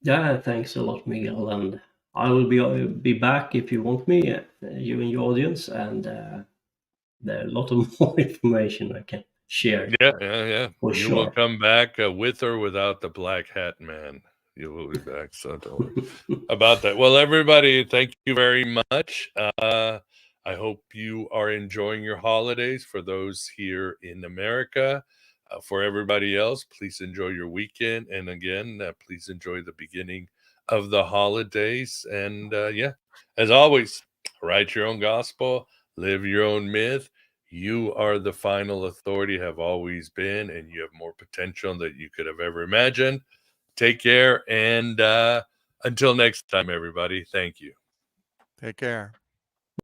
Yeah, thanks a lot, Miguel. And I will be back if you want me, you and your audience, and there are a lot of more information I can share. Yeah. For You sure. will come back with or without the black hat man. You will be back, so don't worry about that. Well, everybody, thank you very much. I hope you are enjoying your holidays. For those here in America, for everybody else, please enjoy your weekend. And again, please enjoy the beginning of the holidays. And yeah, as always, write your own gospel, live your own myth. You are the final authority, have always been, and you have more potential than you could have ever imagined. Take care, and until next time, everybody, thank you. Take care.